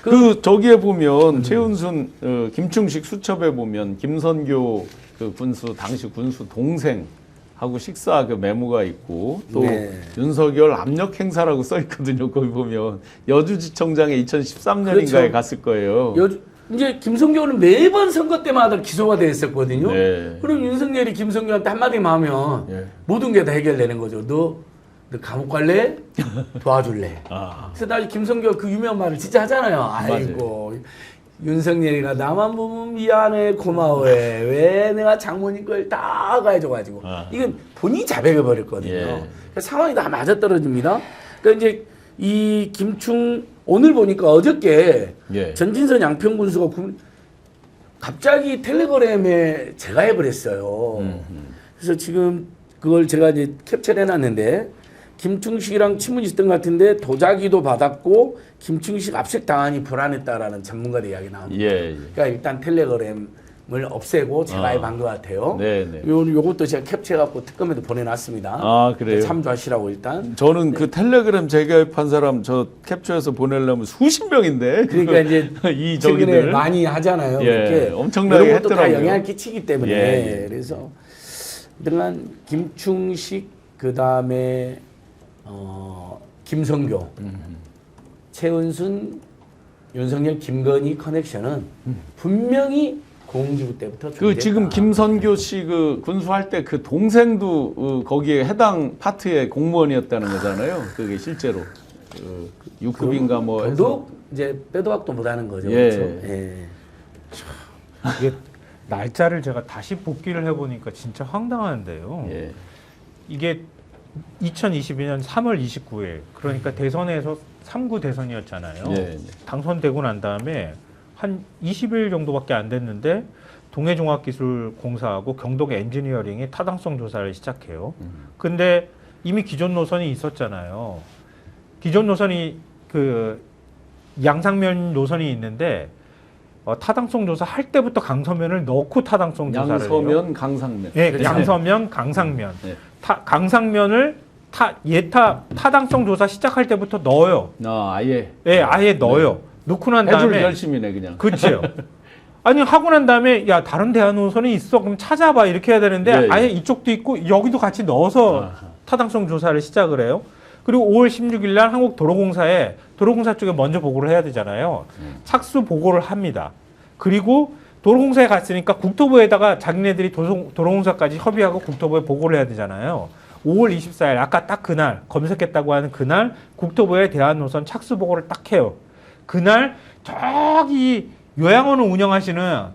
그 저기에 보면 최은순 김충식 수첩에 보면 김선교 그 군수 당시 군수 동생하고 식사 그 메모가 있고 또 네. 윤석열 압력 행사라고 써 있거든요. 거기 보면 여주지청장에 2013년인가에 그렇죠. 갔을 거예요. 이제 김성교는 매번 선거 때마다 기소가 돼 있었거든요. 네. 그럼 윤석열이 김성교한테 한마디만 하면 예. 모든 게 다 해결되는 거죠. 너 감옥 갈래? 도와줄래? 아. 그래서 나 김성교 그 유명한 말을 진짜 하잖아요. 아이고 윤석열이가 나만 보면 미안해 고마워해 왜 내가 장모님 걸 다 가져가지고 아. 이건 본인이 자백해 버렸거든요. 예. 그러니까 상황이 다 맞아떨어집니다. 그러니까 이제 이 김충 오늘 보니까 어저께 예. 전진선 양평군수가 갑자기 텔레그램에 제가 해버렸어요. 그래서 지금 그걸 제가 이제 캡처를 해놨는데 김충식이랑 친분이 있었던 것 같은데 도자기도 받았고 김충식 압색 당하니 불안했다라는 전문가들 이야기 나옵니다. 예. 그러니까 일단 텔레그램을 없애고 제가 해본 것 같아요. 네네. 요것도 제가 캡처해갖고 특검에도 보내놨습니다. 아 그래요? 참조하시라고 일단. 저는 그 텔레그램 재가입한 사람 저 캡처해서 보내려면 수십 명인데 그러니까 이제 이 최근에 저기들 많이 하잖아요. 예, 이렇게 엄청나게 이런 것도 다 했더라고요. 영향을 끼치기 때문에 예. 그래서 그동안 김충식 그 다음에 김성교, 최은순, 윤석열, 김건희 커넥션은 분명히 공지부 때부터 그 존재했다. 지금 김선교 씨 그 군수할 때 그 동생도 거기에 해당 파트의 공무원이었다는 거잖아요. 그게 실제로 그 6급인가 뭐 해서. 더더욱 이제 빼도 박도 못하는 거죠. 예. 그렇죠? 예. 이게 날짜를 제가 다시 복기를 해보니까 진짜 황당한데요. 예. 이게 2022년 3월 29일 그러니까 대선에서 3구 대선이었잖아요. 예. 당선되고 난 다음에 한 20일 정도밖에 안 됐는데 동해종합기술공사하고 경동 엔지니어링이 타당성 조사를 시작해요. 근데 이미 기존 노선이 있었잖아요. 기존 노선이 그 양상면 노선이 있는데 타당성 조사 할 때부터 강서면을 넣고 타당성 조사를 해요. 양서면 강상면. 네, 그렇죠. 양서면, 강상면. 네. 강상면을 타당성 조사 시작할 때부터 넣어요. 아예 예, 아예 넣어요. 넣고 난 해줄 다음에 결심이네 그냥. 그렇죠. 아니 하고 난 다음에 야 다른 대안 노선이 있어 그럼 찾아봐 이렇게 해야 되는데 예, 예. 아예 이쪽도 있고 여기도 같이 넣어서 아하. 타당성 조사를 시작을 해요. 그리고 5월 16일 날 한국도로공사에 도로공사 쪽에 먼저 보고를 해야 되잖아요. 착수 보고를 합니다. 그리고 도로공사에 갔으니까 국토부에다가 자기네들이 도로공사까지 협의하고 국토부에 보고를 해야 되잖아요. 5월 24일 아까 딱 그날 검색했다고 하는 그날 국토부의 대안 노선 착수 보고를 딱 해요. 그날 저기 요양원을 운영하시는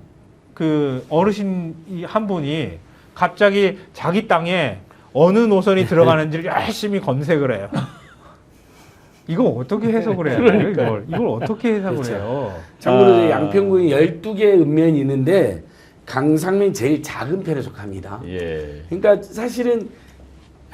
그 어르신 한 분이 갑자기 자기 땅에 어느 노선이 들어가는지를 열심히 검색을 해요. 이거 어떻게 해석을 해야 돼요? 이걸 어떻게 해석을 해요? 참고로 양평군이 12개의 읍면이 있는데 강상면이 제일 작은 편에 속합니다. 예. 그러니까 사실은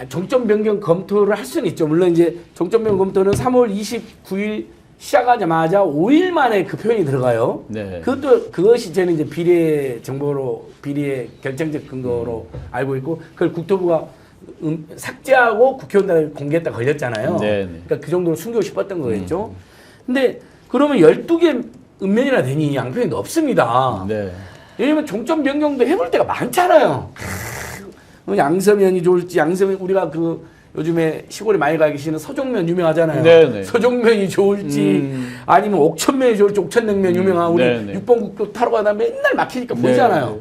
종점 변경 검토를 할 수는 있죠. 물론 이제 종점 변경 검토는 3월 29일 시작하자마자 5일 만에 그 표현이 들어가요. 네. 그것이 저는 이제 비례 정보로 비례 결정적 근거로 알고 있고 그걸 국토부가 삭제하고 국회의원단에 공개했다 걸렸잖아요. 네. 그러니까 그 정도로 숨기고 싶었던 거겠죠. 근데 그러면 12개 읍면이나 되니 양평에도 없습니다. 네. 왜냐면 종점 변경도 해볼 때가 많잖아요. 양서면이 좋을지 양서면 우리가 그 요즘에 시골에 많이 가 계시는 서종면 유명하잖아요. 네네. 서종면이 좋을지 아니면 옥천면이 좋을지 옥천냉면 유명한 우리 네네. 6번 국도 타러 가다 맨날 막히니까 보이잖아요.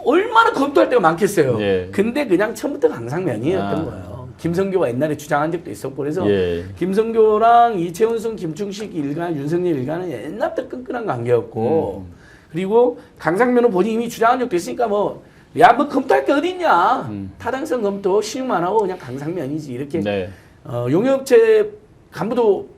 얼마나 검토할 때가 많겠어요. 네. 근데 그냥 처음부터 강상면이었던 아. 거예요. 김성교가 옛날에 주장한 적도 있었고 그래서 예. 김성교랑 이채원성, 김충식 일간, 윤석열 일간은 옛날부터 끈끈한 관계였고 그리고 강상면은 본인이 이미 주장한 적도 있으니까 뭐 검토할 게 어딨냐. 타당성 검토 16만 하고 그냥 강상면이지. 이렇게. 네. 용역업체 간부도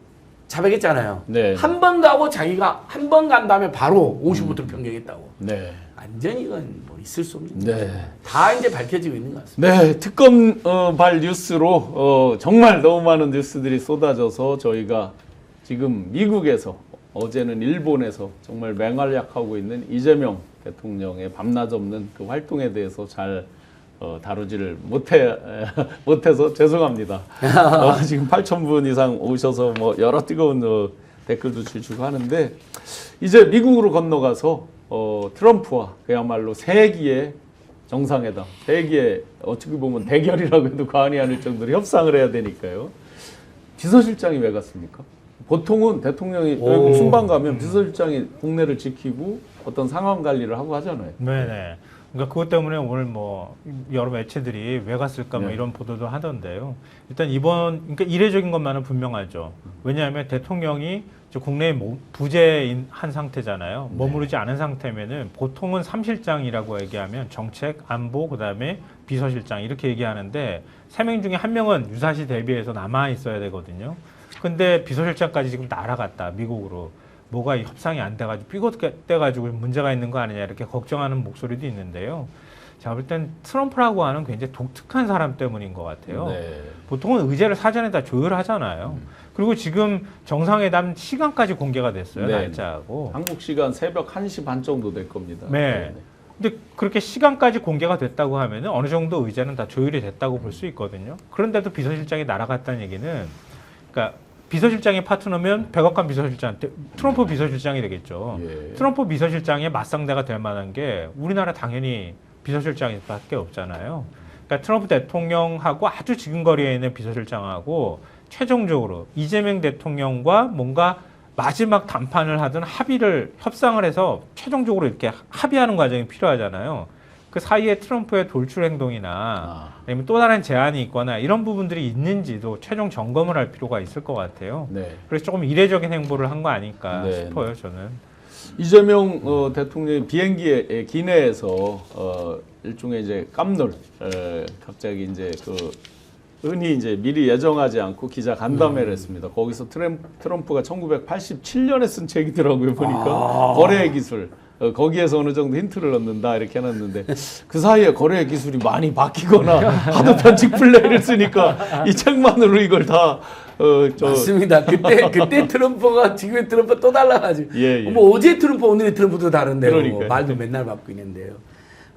자백했잖아요. 네. 한 번 가고 자기가 한 번 간 다음에 바로 50부터 변경했다고. 네. 완전히 이건 뭐 있을 수 없는. 네. 다 이제 밝혀지고 있는 것 같습니다. 네, 특검 발 뉴스로 정말 너무 많은 뉴스들이 쏟아져서 저희가 지금 미국에서 어제는 일본에서 정말 맹활약하고 있는 이재명 대통령의 밤낮 없는 그 활동에 대해서 잘 다루지를 못해서 죄송합니다. 지금 8,000분 이상 오셔서 뭐 여러 뜨거운 댓글도 주시고 하는데 이제 미국으로 건너가서 트럼프와 그야말로 세기의 정상회담, 세기의 어떻게 보면 대결이라고 해도 과언이 아닐 정도로 협상을 해야 되니까요. 비서실장이 왜 갔습니까? 보통은 대통령이 순방 가면 비서실장이 국내를 지키고 어떤 상황 관리를 하고 하잖아요. 네네. 그러니까 그것 때문에 오늘 뭐 여러 매체들이 왜 갔을까 뭐 네. 이런 보도도 하던데요. 일단 그러니까 이례적인 것만은 분명하죠. 왜냐하면 대통령이 이제 국내에 부재인 한 상태잖아요. 머무르지 않은 상태면은 보통은 3실장이라고 얘기하면 정책, 안보, 그다음에 비서실장 이렇게 얘기하는데 3명 중에 1명은 유사시 대비해서 남아 있어야 되거든요. 근데 비서실장까지 지금 날아갔다 미국으로. 뭐가 협상이 안 돼가지고 삐걱대가지고 문제가 있는 거 아니냐 이렇게 걱정하는 목소리도 있는데요. 제가 볼 땐 트럼프라고 하는 굉장히 독특한 사람 때문인 것 같아요. 네. 보통은 의제를 사전에 다 조율하잖아요. 그리고 지금 정상회담 시간까지 공개가 됐어요. 네. 날짜하고. 한국 시간 새벽 1시 반 정도 될 겁니다. 네. 근데 그렇게 시간까지 공개가 됐다고 하면 어느 정도 의제는 다 조율이 됐다고 볼 수 있거든요. 그런데도 비서실장이 날아갔다는 얘기는 그러니까 비서실장의 파트너면 백악관 비서실장, 트럼프 비서실장이 되겠죠. 예. 트럼프 비서실장의 맞상대가 될 만한 게 우리나라 당연히 비서실장밖에 없잖아요. 그러니까 트럼프 대통령하고 아주 지근거리에 있는 비서실장하고 최종적으로 이재명 대통령과 뭔가 마지막 담판을 하든 협상을 해서 최종적으로 이렇게 합의하는 과정이 필요하잖아요. 그 사이에 트럼프의 돌출 행동이나 아니면 또 다른 제안이 있거나 이런 부분들이 있는지도 최종 점검을 할 필요가 있을 것 같아요. 네. 그래서 조금 이례적인 행보를 한 거 아닐까 네. 싶어요, 저는. 이재명 대통령이 비행기에 기내에서 일종의 이제 깜놀 갑자기 이제 흔히 이제 미리 예정하지 않고 기자 간담회를 했습니다. 거기서 트럼프가 1987년에 쓴 책이더라고요. 보니까 거래의 기술. 거기에서 어느 정도 힌트를 얻는다 이렇게 해놨는데 그 사이에 거래의 기술이 많이 바뀌거나 하도 편집 플레이를 쓰니까 이 책만으로 이걸 다 맞습니다. 그때 트럼프가 지금의 트럼프 또 달라가지고 예. 뭐 어제 트럼프 오늘의 트럼프도 다른데요. 그러니까요. 말도 맨날 바뀌는데요.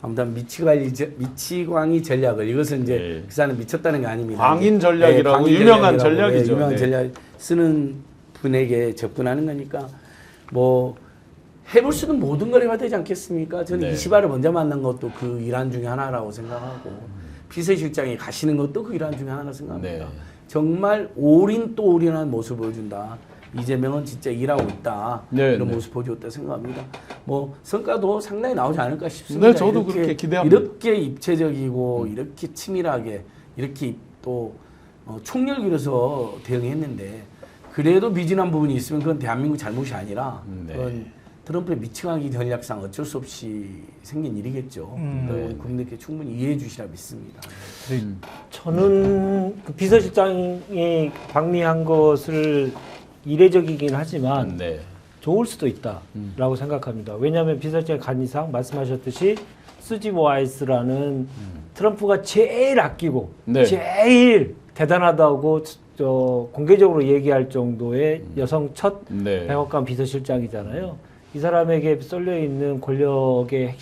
아무튼 미치광이 전략을 이것은 이제 예. 그 사람은 미쳤다는 게 아닙니다. 광인 전략이라고 광인 유명한 전략이라고, 전략이죠. 유명한 네. 전략 쓰는 분에게 접근하는 거니까 뭐 해볼 수 있는 모든 걸 해봐야 되지 않겠습니까? 저는 네. 이시바를 먼저 만난 것도 그 일환 중에 하나라고 생각하고 비서실장이 가시는 것도 그 일환 중에 하나라고 생각합니다. 네. 정말 올인 또 올인한 모습을 보여준다. 이재명은 진짜 일하고 있다. 네, 이런 네. 모습 보여줬다 생각합니다. 뭐 성과도 상당히 나오지 않을까 싶습니다. 네, 저도 그렇게 기대합니다. 이렇게 입체적이고 이렇게 치밀하게 이렇게 또 총력 기울여서 대응했는데 그래도 미진한 부분이 있으면 그건 대한민국 잘못이 아니라 그건 트럼프의 미칭하기 전략상 어쩔 수 없이 생긴 일이겠죠. 우리 국민들께 충분히 이해해 주시라 믿습니다. 저는 그 비서실장이 방미한 것을 이례적이긴 하지만 좋을 수도 있다라고 생각합니다. 왜냐하면 비서실장이 간 이상 말씀하셨듯이 수지 와이스라는 트럼프가 제일 아끼고 제일 대단하다고 공개적으로 얘기할 정도의 여성 첫 백악관 비서실장이잖아요. 이 사람에게 쏠려 있는 권력의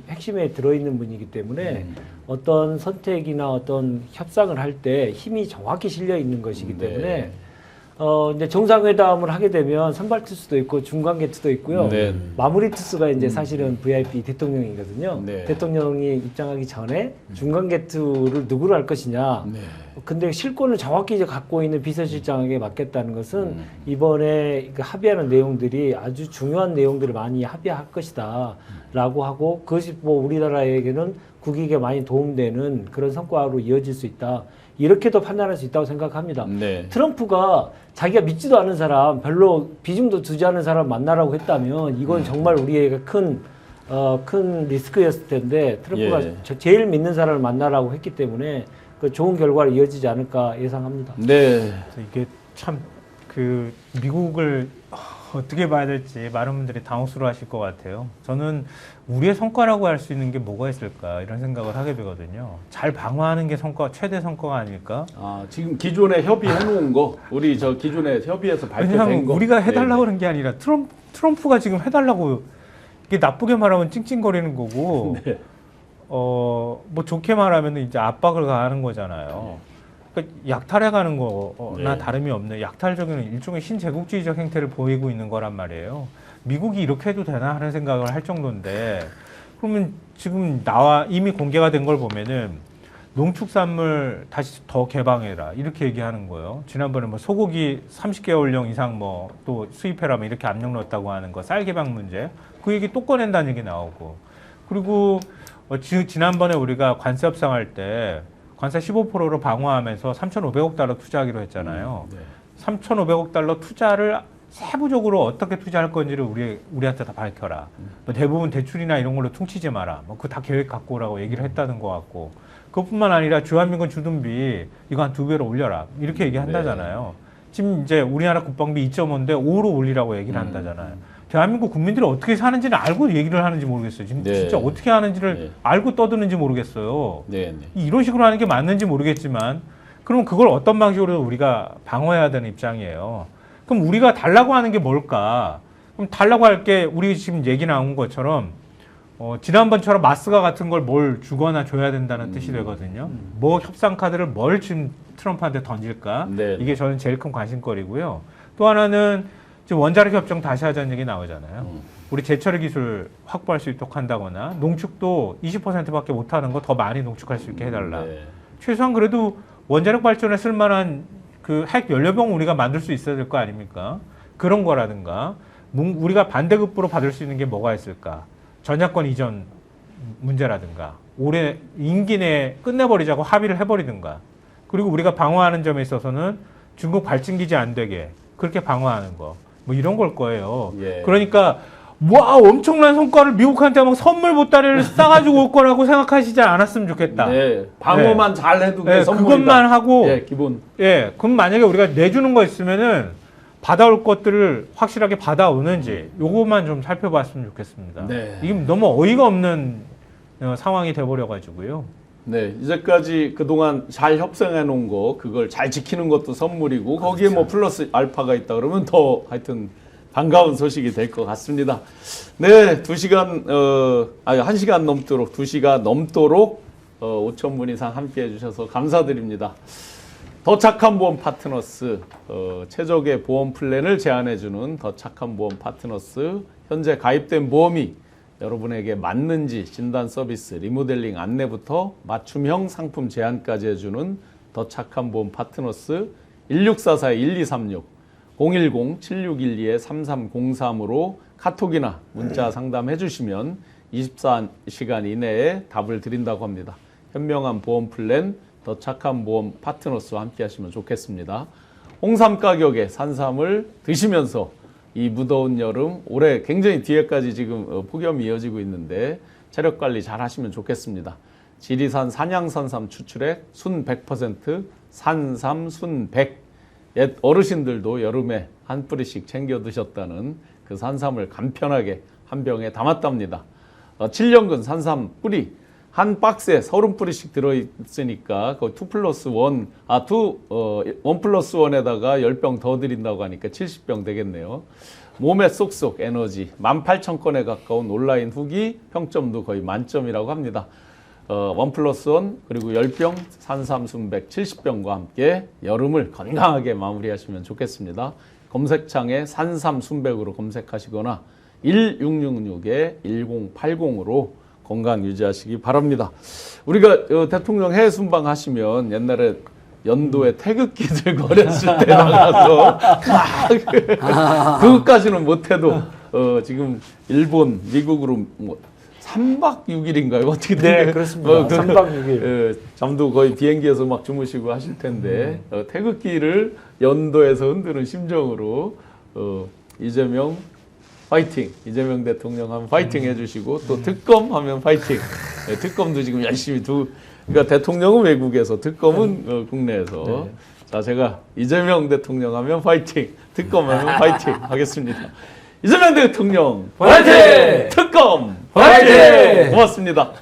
핵심에 들어있는 분이기 때문에 어떤 선택이나 어떤 협상을 할 때 힘이 정확히 실려 있는 것이기 때문에 이제 정상회담을 하게 되면 선발 투수도 있고 중간계 투도 있고요. 마무리 투수가 이제 사실은 VIP 대통령이거든요. 대통령이 입장하기 전에 중간계 투를 누구로 할 것이냐. 근데 실권을 정확히 이제 갖고 있는 비서실장에게 맡겠다는 것은 이번에 그 합의하는 내용들이 아주 중요한 내용들을 많이 합의할 것이다라고 하고 그것이 뭐 우리나라에게는 국익에 많이 도움되는 그런 성과로 이어질 수 있다. 이렇게도 판단할 수 있다고 생각합니다. 트럼프가 자기가 믿지도 않은 사람, 별로 비중도 두지 않은 사람 만나라고 했다면 이건 정말 우리에게 큰 리스크였을 텐데 트럼프가 제일 믿는 사람을 만나라고 했기 때문에 그 좋은 결과로 이어지지 않을까 예상합니다. 이게 참 그 미국을 어떻게 봐야 될지 많은 분들이 당혹스러워하실 것 같아요. 저는 우리의 성과라고 할 수 있는 게 뭐가 있을까 이런 생각을 하게 되거든요. 잘 방어하는 게 최대 성과가 아닐까? 지금 기존에 협의해 놓은 거, 우리 저 기존에 협의해서 발표된 왜냐하면 거. 우리가 해달라고 하는 게 아니라 트럼프가 지금 해달라고 이게 나쁘게 말하면 찡찡거리는 거고, 뭐 좋게 말하면 이제 압박을 가하는 거잖아요. 그러니까 약탈해 가는 거나 다름이 없는 약탈적인 일종의 신제국주의적 행태를 보이고 있는 거란 말이에요. 미국이 이렇게 해도 되나 하는 생각을 할 정도인데 그러면 지금 이미 공개가 된 걸 보면은 농축산물 다시 더 개방해라 이렇게 얘기하는 거예요. 지난번에 뭐 소고기 30개월령 이상 뭐 또 수입해라면 이렇게 압력 넣었다고 하는 거 쌀 개방 문제 그 얘기 또 꺼낸다는 얘기 나오고 그리고 지난번에 우리가 관세 협상할 때 관세 15%로 방어하면서 3,500억 달러 투자하기로 했잖아요. 3,500억 달러 투자를 세부적으로 어떻게 투자할 건지를 우리한테 다 밝혀라. 뭐 대부분 대출이나 이런 걸로 퉁치지 마라. 뭐 그거 다 계획 갖고 오라고 얘기를 했다는 것 같고 그것뿐만 아니라 주한미군 주둔비 이거 한 2배로 올려라. 이렇게 얘기한다잖아요. 지금 이제 우리나라 국방비 2.5인데 5로 올리라고 얘기를 한다잖아요. 대한민국 국민들이 어떻게 사는지는 알고 얘기를 하는지 모르겠어요. 지금 진짜 어떻게 하는지를 알고 떠드는지 모르겠어요. 이런 식으로 하는 게 맞는지 모르겠지만 그럼 그걸 어떤 방식으로 우리가 방어해야 되는 입장이에요. 그럼 우리가 달라고 하는 게 뭘까? 그럼 달라고 할 게 우리 지금 얘기 나온 것처럼 지난번처럼 마스가 같은 걸 뭘 주거나 줘야 된다는 뜻이 되거든요. 뭐 협상 카드를 뭘 지금 트럼프한테 던질까? 이게 저는 제일 큰 관심거리고요. 또 하나는 지금 원자력 협정 다시 하자는 얘기 나오잖아요. 우리 재처리 기술 확보할 수 있도록 한다거나 농축도 20%밖에 못하는 거 더 많이 농축할 수 있게 해달라. 최소한 그래도 원자력 발전에 쓸만한 그 핵 연료병 우리가 만들 수 있어야 될 거 아닙니까? 그런 거라든가 우리가 반대급부로 받을 수 있는 게 뭐가 있을까? 전야권 이전 문제라든가 올해 임기 내에 끝내버리자고 합의를 해버리든가 그리고 우리가 방어하는 점에 있어서는 중국 발진기지 안 되게 그렇게 방어하는 거 뭐 이런 걸 거예요. 그러니까 와 엄청난 성과를 미국한테 막 선물 보따리를 싸가지고 올 거라고 생각하시지 않았으면 좋겠다. 방어만 잘해도 그것만 하고 기본. 그럼 만약에 우리가 내주는 거 있으면은 받아올 것들을 확실하게 받아오는지 요것만 좀 살펴봤으면 좋겠습니다. 이게 너무 어이가 없는 상황이 돼버려가지고요. 이제까지 그동안 잘 협상해 놓은 거 그걸 잘 지키는 것도 선물이고 거기에 뭐 플러스 알파가 있다 그러면 더 하여튼 반가운 소식이 될 것 같습니다. 2시간 1시간 넘도록 2시간 넘도록 5,000분 이상 함께 해주셔서 감사드립니다. 더 착한 보험 파트너스 최적의 보험 플랜을 제안해주는 더 착한 보험 파트너스 현재 가입된 보험이 여러분에게 맞는지 진단 서비스, 리모델링 안내부터 맞춤형 상품 제안까지 해주는 더 착한 보험 파트너스 1644-1236 010-7612-3303으로 카톡이나 문자 상담해 주시면 24시간 이내에 답을 드린다고 합니다. 현명한 보험 플랜 더 착한 보험 파트너스와 함께 하시면 좋겠습니다. 홍삼 가격에 산삼을 드시면서 이 무더운 여름 올해 굉장히 뒤에까지 지금 폭염이 이어지고 있는데 체력 관리 잘 하시면 좋겠습니다. 지리산 산양산삼 추출액 순 100% 산삼 순 100. 옛 어르신들도 여름에 한 뿌리씩 챙겨 드셨다는 그 산삼을 간편하게 한 병에 담았답니다. 7년근 산삼 뿌리 한 박스에 30뿌리씩 들어있으니까 거의 2+1, 1+1에다가 10병 더 드린다고 하니까 70병 되겠네요. 몸에 쏙쏙 에너지 18,000건에 가까운 온라인 후기 평점도 거의 만점이라고 합니다. 1+1 그리고 10병 산삼순백 70병과 함께 여름을 건강하게 마무리하시면 좋겠습니다. 검색창에 산삼순백으로 검색하시거나 1666-1080으로 건강 유지하시기 바랍니다. 우리가 대통령 해외 순방 하시면 옛날에 연도에 태극기들 거렸을 때 나가서 그것까지는 못해도 지금 일본, 미국으로 뭐 3박 6일인가요? 어떻게 네, 그렇습니다. 3박 6일. 잠도 거의 비행기에서 막 주무시고 하실 텐데 태극기를 연도에서 흔드는 심정으로 이재명 파이팅! 이재명 대통령 하면 파이팅 해주시고 또 특검 하면 파이팅! 네, 특검도 지금 열심히 그러니까 대통령은 외국에서 특검은 국내에서 네. 자 제가 이재명 대통령 하면 파이팅! 특검 하면 파이팅! 하겠습니다. 이재명 대통령 파이팅! 특검 파이팅! 고맙습니다.